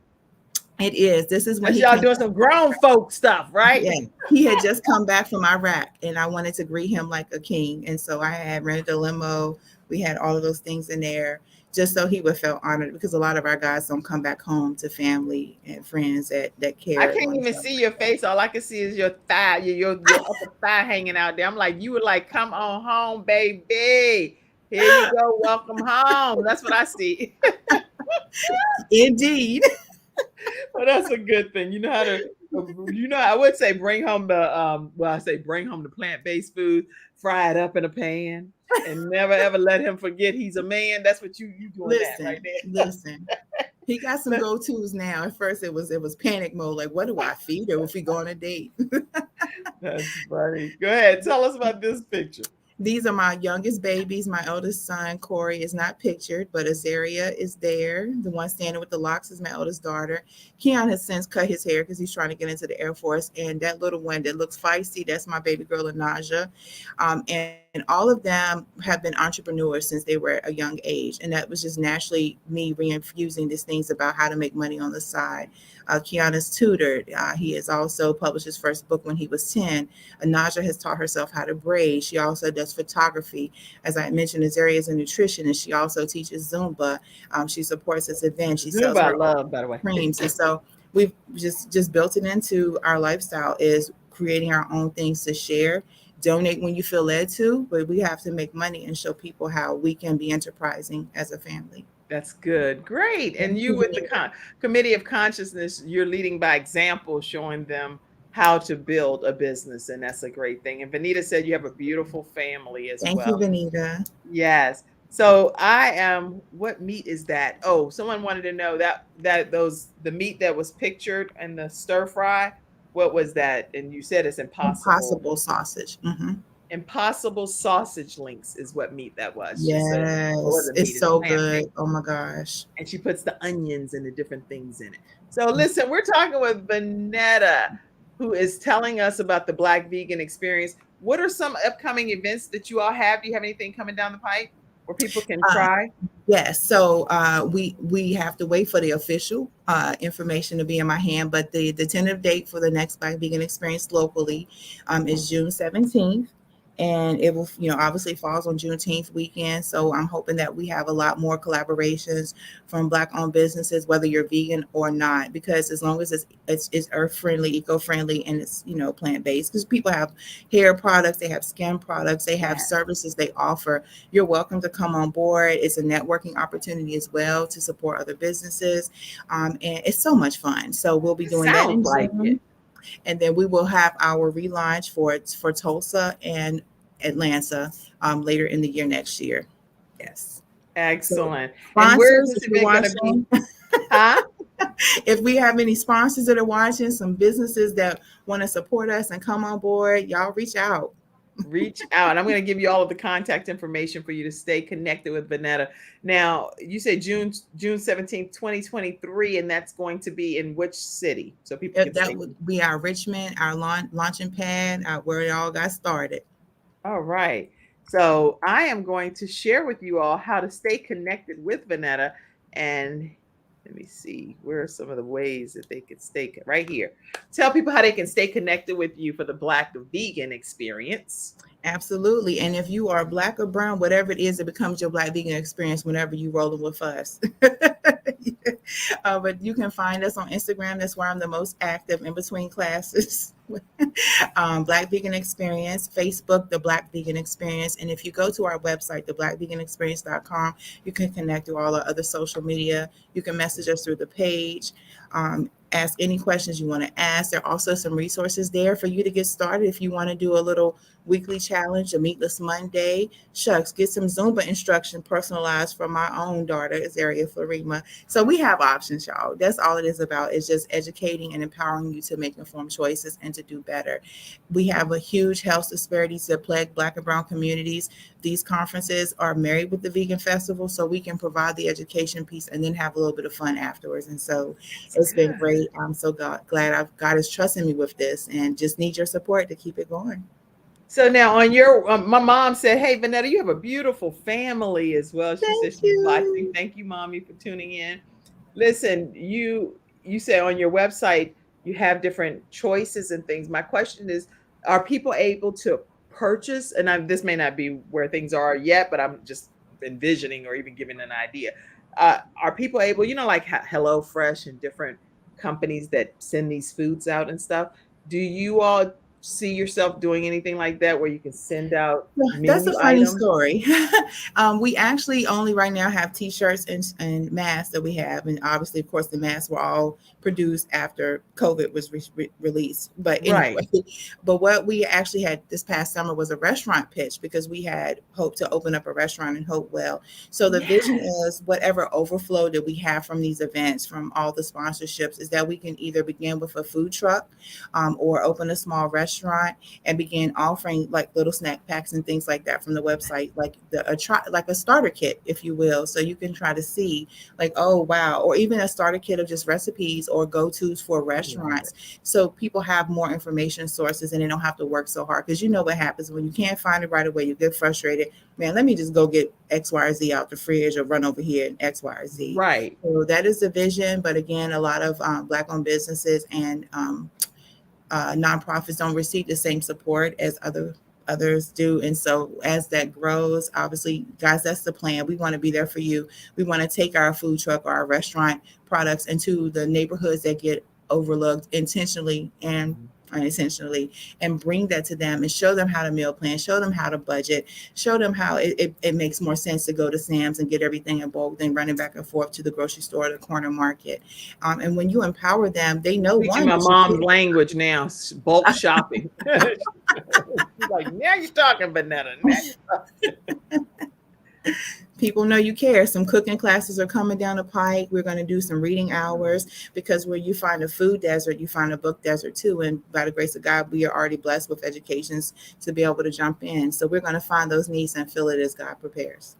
It is. This is when
y'all doing some grown folk stuff, right?
Yeah. He had just come back from Iraq and I wanted to greet him like a king. And so I had rented a limo. We had all of those things in there just so he would feel honored because a lot of our guys don't come back home to family and friends that care.
I can't even see your face. All I can see is your thigh, your upper thigh hanging out there. I'm like, you were like, come on home, baby. Here you go. Welcome home. That's what I see.
Indeed.
Well, that's a good thing. You know how to I would say bring home the I say bring home the plant-based food, fry it up in a pan, and never ever let him forget he's a man. That's what you doing that right
Listen. He got some
there.
go-tos now. At first it was panic mode. Like, what do I feed her if we go on a date?
That's funny. Go ahead. Tell us about this picture.
These are my youngest babies. My eldest son, Corey, is not pictured, but Azaria is there. The one standing with the locks is my eldest daughter. Keon has since cut his hair because he's trying to get into the Air Force. And that little one that looks feisty, that's my baby girl, Anaja. And all of them have been entrepreneurs since they were a young age. And that was just naturally me reinfusing these things about how to make money on the side. Keon is tutored. He has also published his first book when he was 10. Anaja has taught herself how to braid. She also does photography. As I mentioned, Azaria is a nutritionist. She also teaches Zumba. She supports this event. She sells
Zumba, I
her
love, by the way.
creams. And so we've just built it into our lifestyle, is creating our own things to share. Donate when you feel led to, but we have to make money and show people how we can be enterprising as a family.
That's good. Great. And you with the Committee of Consciousness, you're leading by example, showing them how to build a business. And that's a great thing. And Vanita said you have a beautiful family as
Thank
well.
you, Vanita.
Yes. So what meat is that? Oh, someone wanted to know the meat that was pictured in the stir fry. What was that? And you said it's
Impossible sausage.
Impossible sausage links is what meat that was.
Yes, it's so good. Oh my gosh.
And she puts the onions and the different things in it. So listen, we're talking with Vanetta, who is telling us about the Black Vegan Experience. What are some upcoming events that you all have? Do you have anything coming down the pipe where people can try?
Yes. So we have to wait for the official information to be in my hand, but the tentative date for the next Black Vegan Experience locally is June 17th. And it will, obviously falls on Juneteenth weekend. So I'm hoping that we have a lot more collaborations from Black-owned businesses, whether you're vegan or not, because as long as it's earth-friendly, eco-friendly, and it's, plant-based, because people have hair products, they have skin products, they have services they offer. You're welcome to come on board. It's a networking opportunity as well to support other businesses. And it's so much fun. So we'll be doing that in June. And then we will have our relaunch for Tulsa and Atlanta later in the year next year. Yes.
Excellent.
So,
and where is
this
event going to be? Huh?
If we have any sponsors that are watching, some businesses that want to support us and come on board, y'all reach out.
Reach out. I'm going to give you all of the contact information for you to stay connected with Vanetta. Now, you say June 17th, 2023, and that's going to be in which city? So people can
that would be our Richmond, our launching pad, where it all got started.
All right. So I am going to share with you all how to stay connected with Vanetta. And let me see, where are some of the ways that they could stay right here. Tell people how they can stay connected with you for the Black Vegan Experience.
Absolutely. And if you are Black or brown, whatever it is, it becomes your Black Vegan Experience whenever you rolling with us. But you can find us on Instagram. That's where I'm the most active in between classes. Black Vegan Experience, Facebook, the Black Vegan Experience. And if you go to our website, theblackveganexperience.com, you can connect to all our other social media. You can message us through the page. Ask any questions you want to ask. There are also some resources there for you to get started. If you want to do a little weekly challenge, a Meatless Monday, get some Zumba instruction personalized for my own daughter, Azaria Florima. So we have options, y'all. That's all it is about, is just educating and empowering you to make informed choices and to do better. We have a huge health disparities that plague Black and brown communities. These conferences are married with the Vegan Festival, so we can provide the education piece and then have a little bit of fun afterwards. And so it's been great. I'm so glad God is trusting me with this, and just need your support to keep it going.
So now on your, my mom said, hey, Vanetta, you have a beautiful family as well. She said she's watching. Thank you, Mommy, for tuning in. Listen, you say on your website, you have different choices and things. My question is, are people able to purchase? And this may not be where things are yet, but I'm just envisioning or even giving an idea. Are people able, like HelloFresh and different companies that send these foods out and stuff? Do you all see yourself doing anything like that where you can send out
That's a
menu
funny
items?
story. We actually only right now have T-shirts and masks that we have, and obviously, of course, the masks were all produced after COVID was released. But
Right.
anyway, but what we actually had this past summer was a restaurant pitch because we had hoped to open up a restaurant in Hopewell. So the vision
Yes.
is whatever overflow that we have from these events, from all the sponsorships, is that we can either begin with a food truck or open a small restaurant and begin offering like little snack packs and things like that from the website, like like a starter kit, if you will. So you can try to see like, oh wow, or even a starter kit of just recipes or go-tos for restaurants. So people have more information sources and they don't have to work so hard. Because you know what happens when you can't find it right away, you get frustrated. Man, let me just go get X, Y, or Z out the fridge or run over here and X, Y, or Z.
Right.
So that is the vision. But again, a lot of Black-owned businesses and nonprofits don't receive the same support as others do. And so as that grows, obviously, guys, that's the plan. We want to be there for you. We want to take our food truck or our restaurant products into the neighborhoods that get overlooked intentionally and unintentionally, and bring that to them and show them how to meal plan, show them how to budget, show them how it makes more sense to go to Sam's and get everything in bulk than running back and forth to the grocery store or the corner market. And when you empower them, they know
Speaking
one,
my mom's language now, bulk shopping. She's like, now you're talking, Vanetta.
people know you care. Some cooking classes are coming down the pike. We're going to do some reading hours, because where you find a food desert, you find a book desert too. And by the grace of God, we are already blessed with educations to be able to jump in. So we're going to find those needs and fill it as God prepares.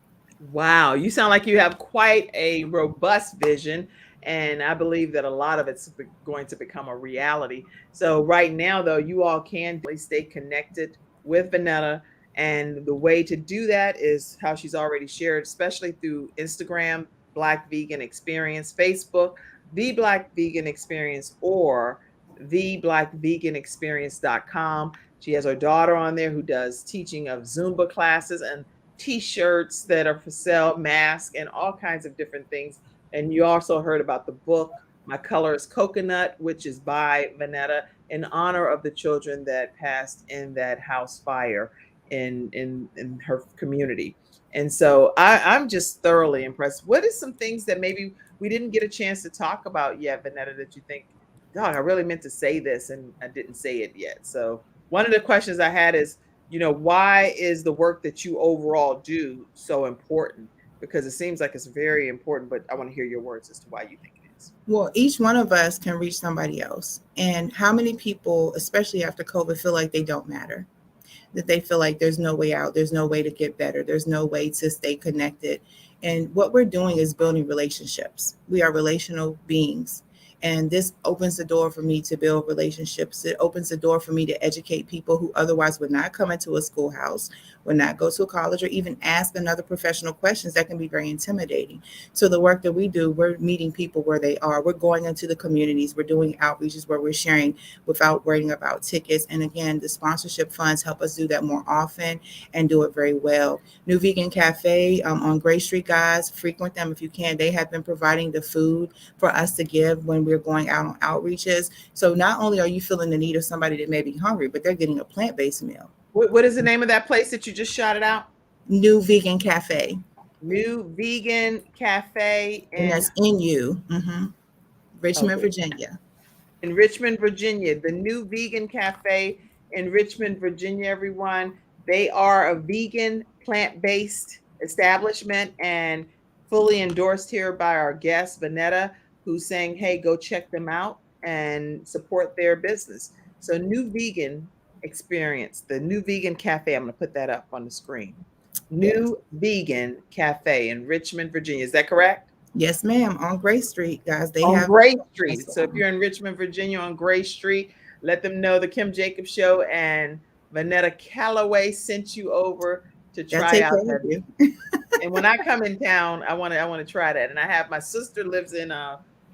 Wow, you sound like you have quite a robust vision. And I believe that a lot of it's going to become a reality. So right now, though, you all can stay connected with Vanetta. And the way to do that is how she's already shared, especially through Instagram, Black Vegan Experience, Facebook, The Black Vegan Experience, or theblackveganexperience.com. She has her daughter on there who does teaching of Zumba classes and T-shirts that are for sale, masks, and all kinds of different things. And you also heard about the book, My Color is Coconut, which is by Vanetta in honor of the children that passed in that house fire in her community. And so I'm just thoroughly impressed. What is some things that maybe we didn't get a chance to talk about yet, Vanetta, that you think, God, I really meant to say this and I didn't say it yet? So one of the questions I had is, why is the work that you overall do so important? Because it seems like it's very important, but I want to hear your words as to why you think it is.
Well, each one of us can reach somebody else. And how many people, especially after COVID, feel like they don't matter? That they feel like there's no way out, there's no way to get better, there's no way to stay connected. And what we're doing is building relationships. We are relational beings. And this opens the door for me to build relationships. It opens the door for me to educate people who otherwise would not come into a schoolhouse, would not go to a college, or even ask another professional questions that can be very intimidating. So the work that we do, we're meeting people where they are. We're going into the communities. We're doing outreaches where we're sharing without worrying about tickets. And again, the sponsorship funds help us do that more often and do it very well. New Vegan Cafe on Gray Street, guys, frequent them if you can. They have been providing the food for us to give when we're going out on outreaches. So not only are you feeling the need of somebody that may be hungry, but they're getting a plant-based meal.
What is the name of that place that you just shouted out?
New Vegan Cafe.
New Vegan Cafe.
And that's in Richmond, Virginia.
In Richmond, Virginia. The New Vegan Cafe in Richmond, Virginia, everyone. They are a vegan, plant-based establishment and fully endorsed here by our guest, Vanetta, who's saying, hey, go check them out and support their business. So New Vegan Experience, the New Vegan Cafe, I'm going to put that up on the screen. New Vegan Cafe in Richmond, Virginia. Is that correct?
Yes, ma'am. On Gray Street, guys. They
on
have
Gray Street. So if you're in Richmond, Virginia on Gray Street, let them know the Kim Jacobs Show and Vanetta Calloway sent you over to try out that. And when I come in town, I want to try that. And I have my sister lives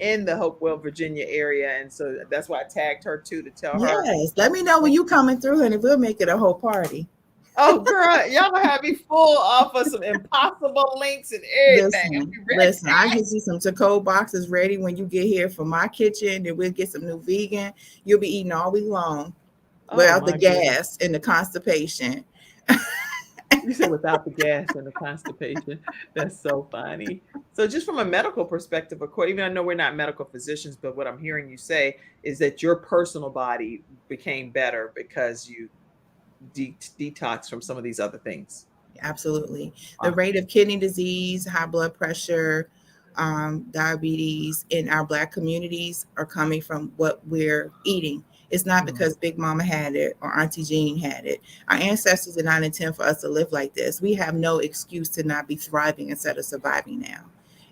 in the Hopewell, Virginia area, and so that's why I tagged her too to tell her.
Yes, let me know when you coming through, and we'll make it a whole party.
Oh, girl, y'all gonna have me full off of some impossible links and everything.
Listen, I get you some to-go boxes ready when you get here from my kitchen, and we'll get some New Vegan. You'll be eating all week long.
Oh
without the
my goodness.
gas and the constipation.
You said without the gas and the constipation. That's so funny. So just from a medical perspective, of course, even I know we're not medical physicians, but what I'm hearing you say is that your personal body became better because you detox from some of these other things.
Absolutely. The
Wow.
rate of kidney disease, high blood pressure, diabetes in our Black communities are coming from what we're eating. It's not
Mm.
because Big Mama had it or Auntie Jean had it. Our ancestors did not intend for us to live like this. We have no excuse to not be thriving instead of surviving now.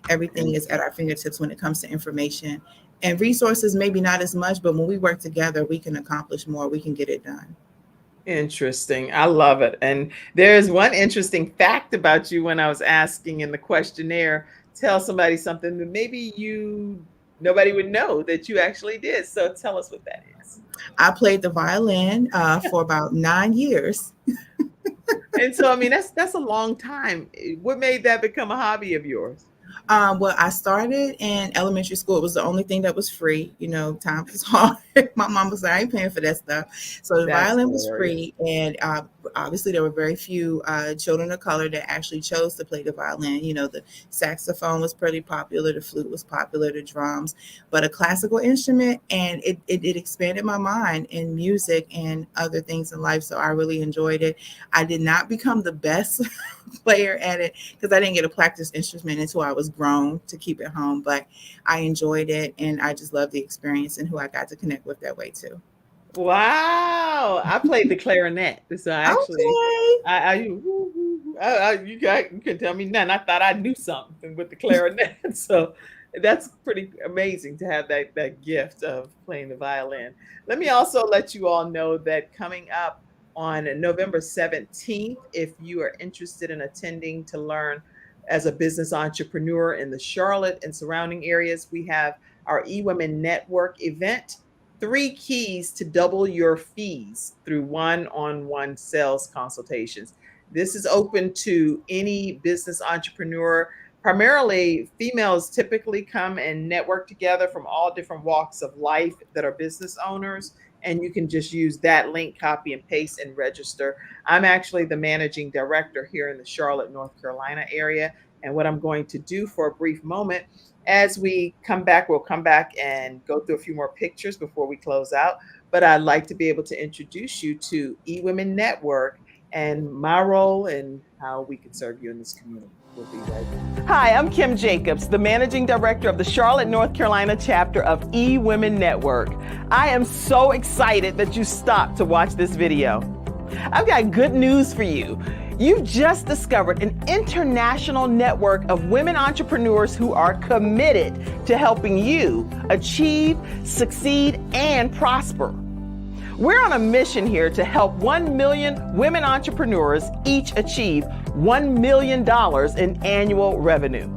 Everything is at our fingertips when it comes to information and resources, maybe not as much, but when we work together, we can accomplish more. We can get it done.
Interesting. I love it. And there's one interesting fact about you when I was asking in the questionnaire, tell somebody something that maybe nobody would know that you actually did. So tell us what that is.
I played the violin for about 9 years.
And so, I mean, that's a long time. What made that become a hobby of yours?
Well, I started in elementary school. It was the only thing that was free. You know, times was hard. My mom was like, I ain't paying for that stuff. So the
That's
violin was
hilarious.
free. And obviously, there were very few children of color that actually chose to play the violin. You know, the saxophone was pretty popular, the flute was popular, the drums, but a classical instrument. And it expanded my mind in music and other things in life. So I really enjoyed it. I did not become the best player at it because I didn't get to practice instrument until I was grown to keep it home, but I enjoyed it and I just love the experience and who I got to connect with that way too.
Wow. I played the clarinet. So I actually,
Okay.
you can tell me nothing. I thought I knew something with the clarinet. So that's pretty amazing to have that gift of playing the violin. Let me also let you all know that coming up on November 17th, if you are interested in attending to learn as a business entrepreneur in the Charlotte and surrounding areas, we have our eWomen Network event. 3 keys to double your fees through one-on-one sales consultations. This is open to any business entrepreneur. Primarily, females typically come and network together from all different walks of life that are business owners. And you can just use that link, copy and paste, and register. I'm actually the managing director here in the Charlotte, North Carolina area. And what I'm going to do for a brief moment as we come back, we'll come back and go through a few more pictures before we close out. But I'd like to be able to introduce you to eWomen Network and my role and how we can serve you in this community. We'll be right back. Hi, I'm Kim Jacobs, the Managing Director of the Charlotte, North Carolina chapter of eWomen Network. I am so excited that you stopped to watch this video. I've got good news for you. You've just discovered an international network of women entrepreneurs who are committed to helping you achieve, succeed, and prosper. We're on a mission here to help 1 million women entrepreneurs each achieve $1 million in annual revenue.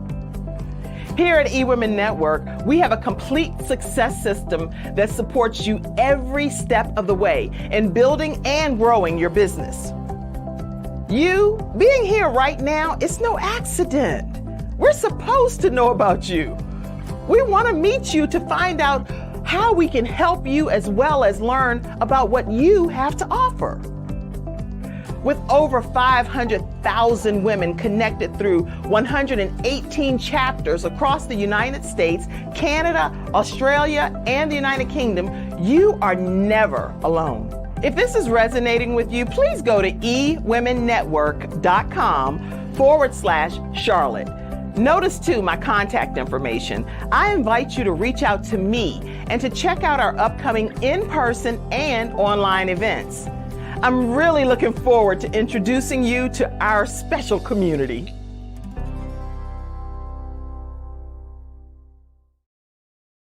Here at eWomen Network, we have a complete success system that supports you every step of the way in building and growing your business. You being here right now is no accident. We're supposed to know about you. We want to meet you to find out how we can help you as well as learn about what you have to offer. With over 500,000 women connected through 118 chapters across the United States, Canada, Australia, and the United Kingdom, you are never alone. If this is resonating with you, please go to eWomenNetwork.com/Charlotte. Notice too my contact information. I invite you to reach out to me and to check out our upcoming in-person and online events. I'm really looking forward to introducing you to our special community.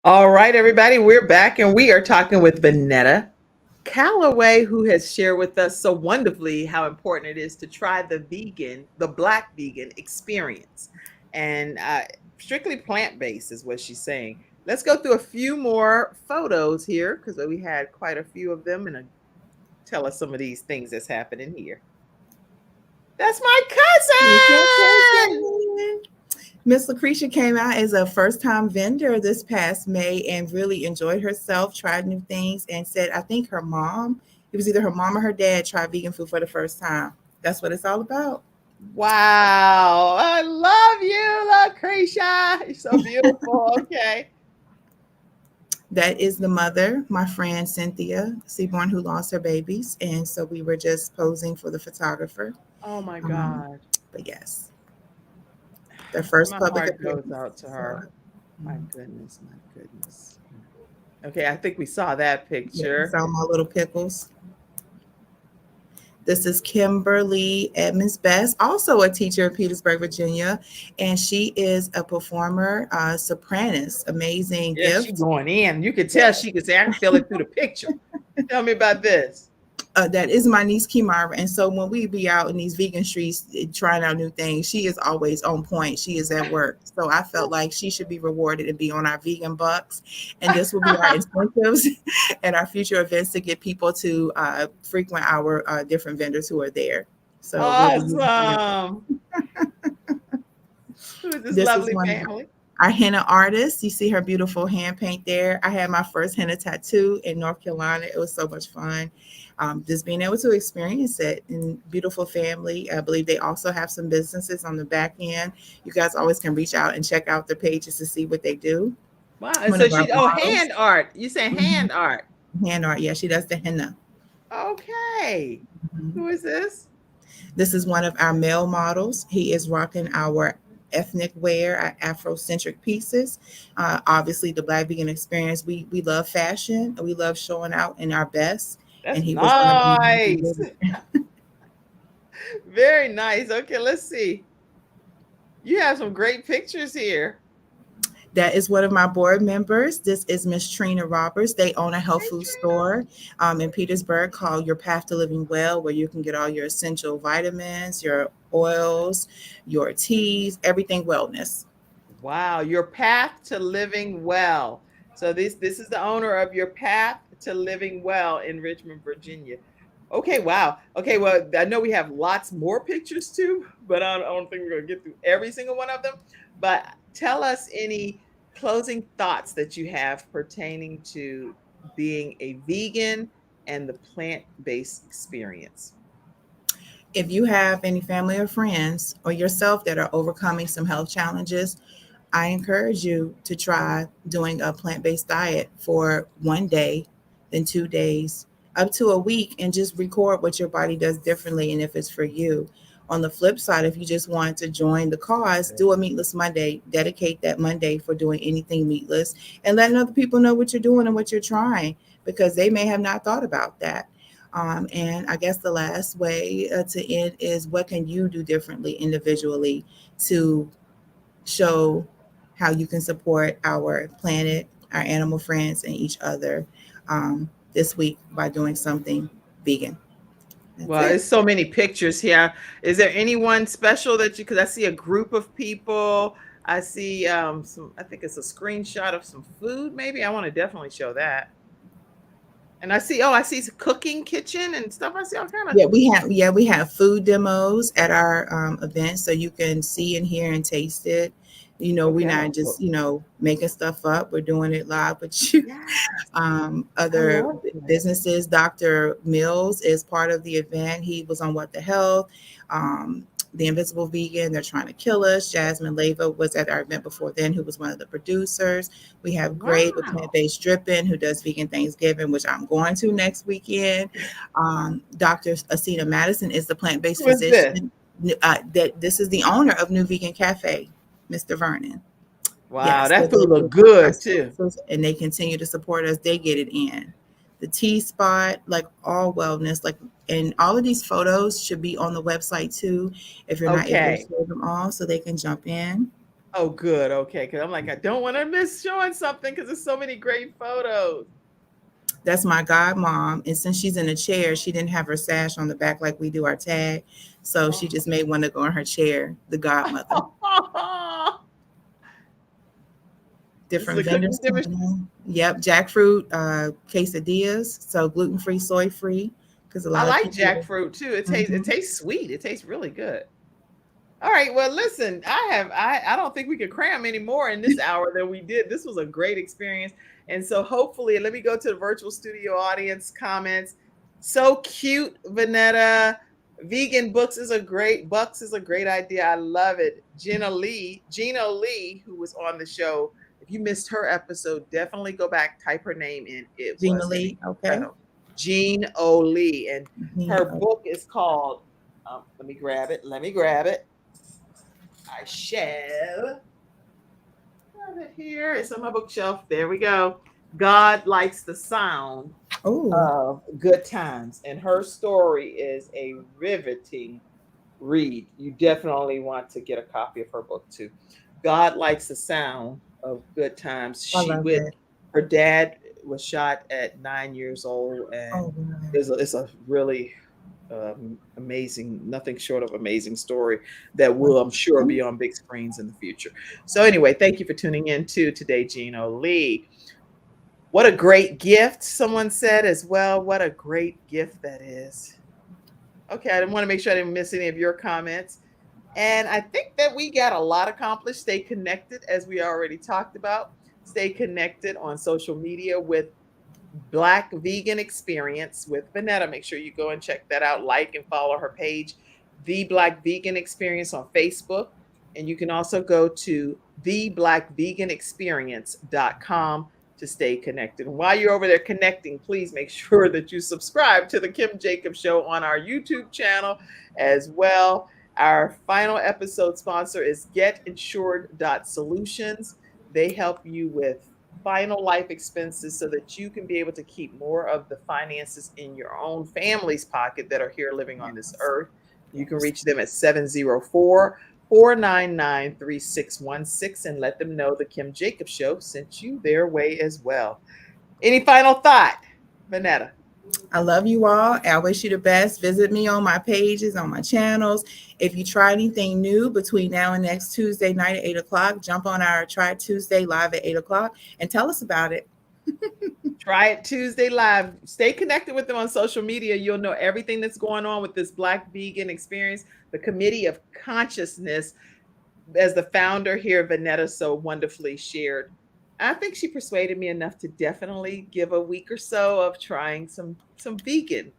All right, everybody, we're back and we are talking with Vanetta Calloway, who has shared with us so wonderfully how important it is to try the Black vegan experience. And strictly plant-based is what she's saying. Let's go through a few more photos here because we had quite a few of them and tell us some of these things that's happening here. That's my cousin!
Miss Lucretia came out as a first-time vendor this past May and really enjoyed herself, tried new things, and said, I think her mom it was either her mom or her dad tried vegan food for the first time. That's what it's all about.
Wow. I love you, Lucretia. You're so beautiful. Okay.
That is the mother, my friend Cynthia Seaborn, who lost her babies. And so we were just posing for the photographer.
Oh my
Um,
God.
but yes, their first
My
public
heart goes
appearance.
out to
So,
her. My goodness, my goodness. Okay, I think we saw that
yeah,
picture.
saw my little pickles. This is Kimberly Edmonds Best, also a teacher in Petersburg, Virginia, and she is a performer, sopranos, amazing
Yeah, she
gift.
going in. You could tell she could say, I can feel it through the picture. Tell me about this.
That is my niece Kimara, and so when we be out in these vegan streets trying out new things, she is always on point. She is at work, so I felt like she should be rewarded and be on our vegan bucks, and this will be our incentives and our future events to get people to frequent our different vendors who are there. So we'll be using her.
Awesome. Who is this
This is
lovely
one of
family?
our henna artist. You see her beautiful hand paint there. I had my first henna tattoo in North Carolina. It was so much fun. Just being able to experience it, and beautiful family. I believe they also have some businesses on the back end. You guys always can reach out and check out the pages to see what they do.
Wow. And
One
so
of our
she, oh,
models,
hand art. You say
mhm,
hand art.
hand art. Yeah, she does the henna.
Okay.
Mhm.
Who is this?
This is one of our male models. He is rocking our ethnic wear, our Afrocentric pieces. Obviously, the Black Vegan Experience, we love fashion. We love showing out in our best.
That's
And he was one of the men who
nice.
did it.
Very nice. Okay, let's see. You have some great pictures here.
That is one of my board members. This is Miss Trina Roberts. They own a health
Hey,
food
Trina.
store in Petersburg called Your Path to Living Well, where you can get all your essential vitamins, your oils, your teas, everything wellness.
Wow, your path to living well. So this is the owner of your path to living well in Richmond, Virginia. Okay, wow. Okay, well, I know we have lots more pictures too, but I don't think we're going to get through every single one of them. But tell us any closing thoughts that you have pertaining to being a vegan and the plant-based experience.
If you have any family or friends or yourself that are overcoming some health challenges, I encourage you to try doing a plant based diet for one day, then 2 days, up to a week, and just record what your body does differently and if it's for you. On the flip side, if you just want to join the cause, do a meatless Monday, dedicate that Monday for doing anything meatless, and letting other people know what you're doing and what you're trying because they may have not thought about that. And I guess the last way to end is what can you do differently individually to show how you can support our planet, our animal friends, and each other this week by doing something vegan. That's
Well,
it.
it's so many pictures here. Is there anyone special that you, because I see a group of people. I see some, I think it's a screenshot of some food, maybe. I want to definitely show that. And I see, oh, I see some cooking kitchen and stuff. I see all kind of.
Yeah, we have food demos at our event, so you can see and hear and taste it. We're
Okay.
not just making stuff up. We're doing it live with you.
Yeah, I
Other
love that.
businesses. Dr. Mills is part of the event. He was on What the Health. The Invisible Vegan, They're Trying to Kill Us. Jasmine Leva was at our event before then, who was one of the producers. We have Greg with
Wow.
Plant-Based Dripping, who does Vegan Thanksgiving, which I'm going to next weekend. Dr. Asina Madison is the plant-based
Who is this?
physician. This is the owner of New Vegan Cafe, Mr. Vernon.
Wow,
Yes, so
that food
those
look
are our
good too.
sponsors, and they continue to support us. They get it in. The Tea Spot, like all wellness, like, and all of these photos should be on the website too. If you're not able to
Okay.
share them all, so they can jump in.
Oh, good. Okay. Because I'm like, I don't want to miss showing something because there's so many great photos.
That's my godmom, and since she's in a chair, she didn't have her sash on the back like we do our tag, so she just made one to go in her chair. The godmother.
This is a
Different
cooking
vendors coming
demonstration.
in. Yep, jackfruit quesadillas, so gluten free, soy free, because a
I
lot of
like
people.
jackfruit too. It
Mhm.
tastes sweet. It tastes really good. All right. Well, listen, I don't think we could cram any more in this hour than we did. This was a great experience. And so hopefully, let me go to the virtual studio audience comments. So cute, Vanetta. Vegan books is a great idea. I love it. Gina Lee, who was on the show. If you missed her episode, definitely go back, type her name in. It
Gina
was
Lee, okay.
incredible. Jean O. Lee. And her
Mhm.
book is called, let me grab it. I shall have it here. It's on my bookshelf. There we go. God Likes the Sound of Good Times. And her story is a riveting read. You definitely want to get a copy of her book too. God Likes the Sound of Good Times. Her dad was shot at 9 years old, and it's a really amazing, nothing short of amazing story that will, I'm sure, be on big screens in the future. So anyway, thank you for tuning in today, Gino Lee. What a great gift, someone said as well. What a great gift that is. Okay, I want to make sure I didn't miss any of your comments. And I think that we got a lot accomplished. Stay connected, as we already talked about. Stay connected on social media with Black Vegan Experience with Vanetta. Make sure you go and check that out. Like and follow her page, The Black Vegan Experience on Facebook. And you can also go to theblackveganexperience.com to stay connected. And while you're over there connecting, please make sure that you subscribe to the Kim Jacobs Show on our YouTube channel as well. Our final episode sponsor is getinsured.solutions. They help you with final life expenses so that you can be able to keep more of the finances in your own family's pocket that are here living on this earth. You can reach them at 704-499-3616 and let them know the Kim Jacobs Show sent you their way as well. Any final thought, Vanetta?
I love you all. I wish you the best. Visit me on my pages, on my channels. If you try anything new between now and next Tuesday night at 8 o'clock, jump on our Try Tuesday live at 8 o'clock and tell us about it.
Try it Tuesday live. Stay connected with them on social media. You'll know everything that's going on with this Black Vegan Experience. The Committee of Consciousness, as the founder here, Vanetta so wonderfully shared. I think she persuaded me enough to definitely give a week or so of trying some vegan,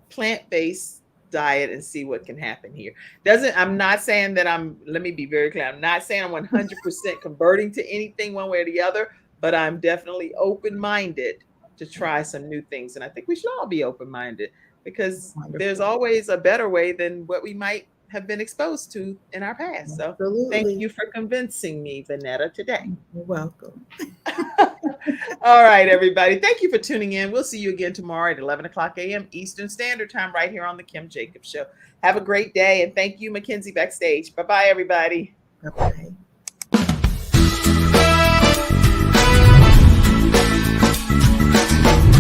plant-based diet and see what can happen here. I'm not saying that let me be very clear. I'm not saying I'm 100% converting to anything one way or the other, but I'm definitely open-minded to try some new things. And I think we should all be open-minded because there's always a better way than what we might have been exposed to in our past. So Thank you for convincing me, Vanetta, today.
You're welcome.
All right, everybody. Thank you for tuning in. We'll see you again tomorrow at 11 o'clock a.m. Eastern Standard Time right here on the Kim Jacobs Show. Have a great day. And thank you, Mackenzie, backstage. Bye-bye, everybody.
Bye-bye.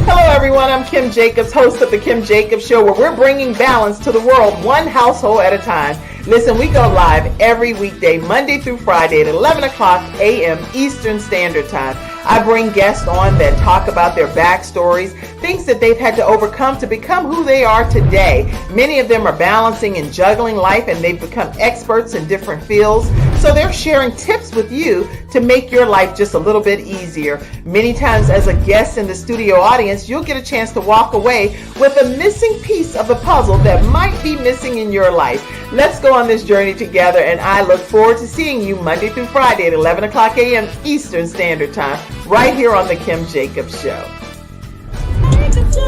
Hello, everyone. I'm Kim Jacobs, host of the Kim Jacobs Show, where we're bringing balance to the world one household at a time. Listen, we go live every weekday, Monday through Friday at 11 o'clock a.m. Eastern Standard Time. I bring guests on that talk about their backstories, things that they've had to overcome to become who they are today. Many of them are balancing and juggling life, and they've become experts in different fields. So they're sharing tips with you to make your life just a little bit easier. Many times as a guest in the studio audience, you'll get a chance to walk away with a missing piece of the puzzle that might be missing in your life. Let's go on this journey together, and I look forward to seeing you Monday through Friday at 11 o'clock a.m. Eastern Standard Time, right here on the Kim Jacobs Show.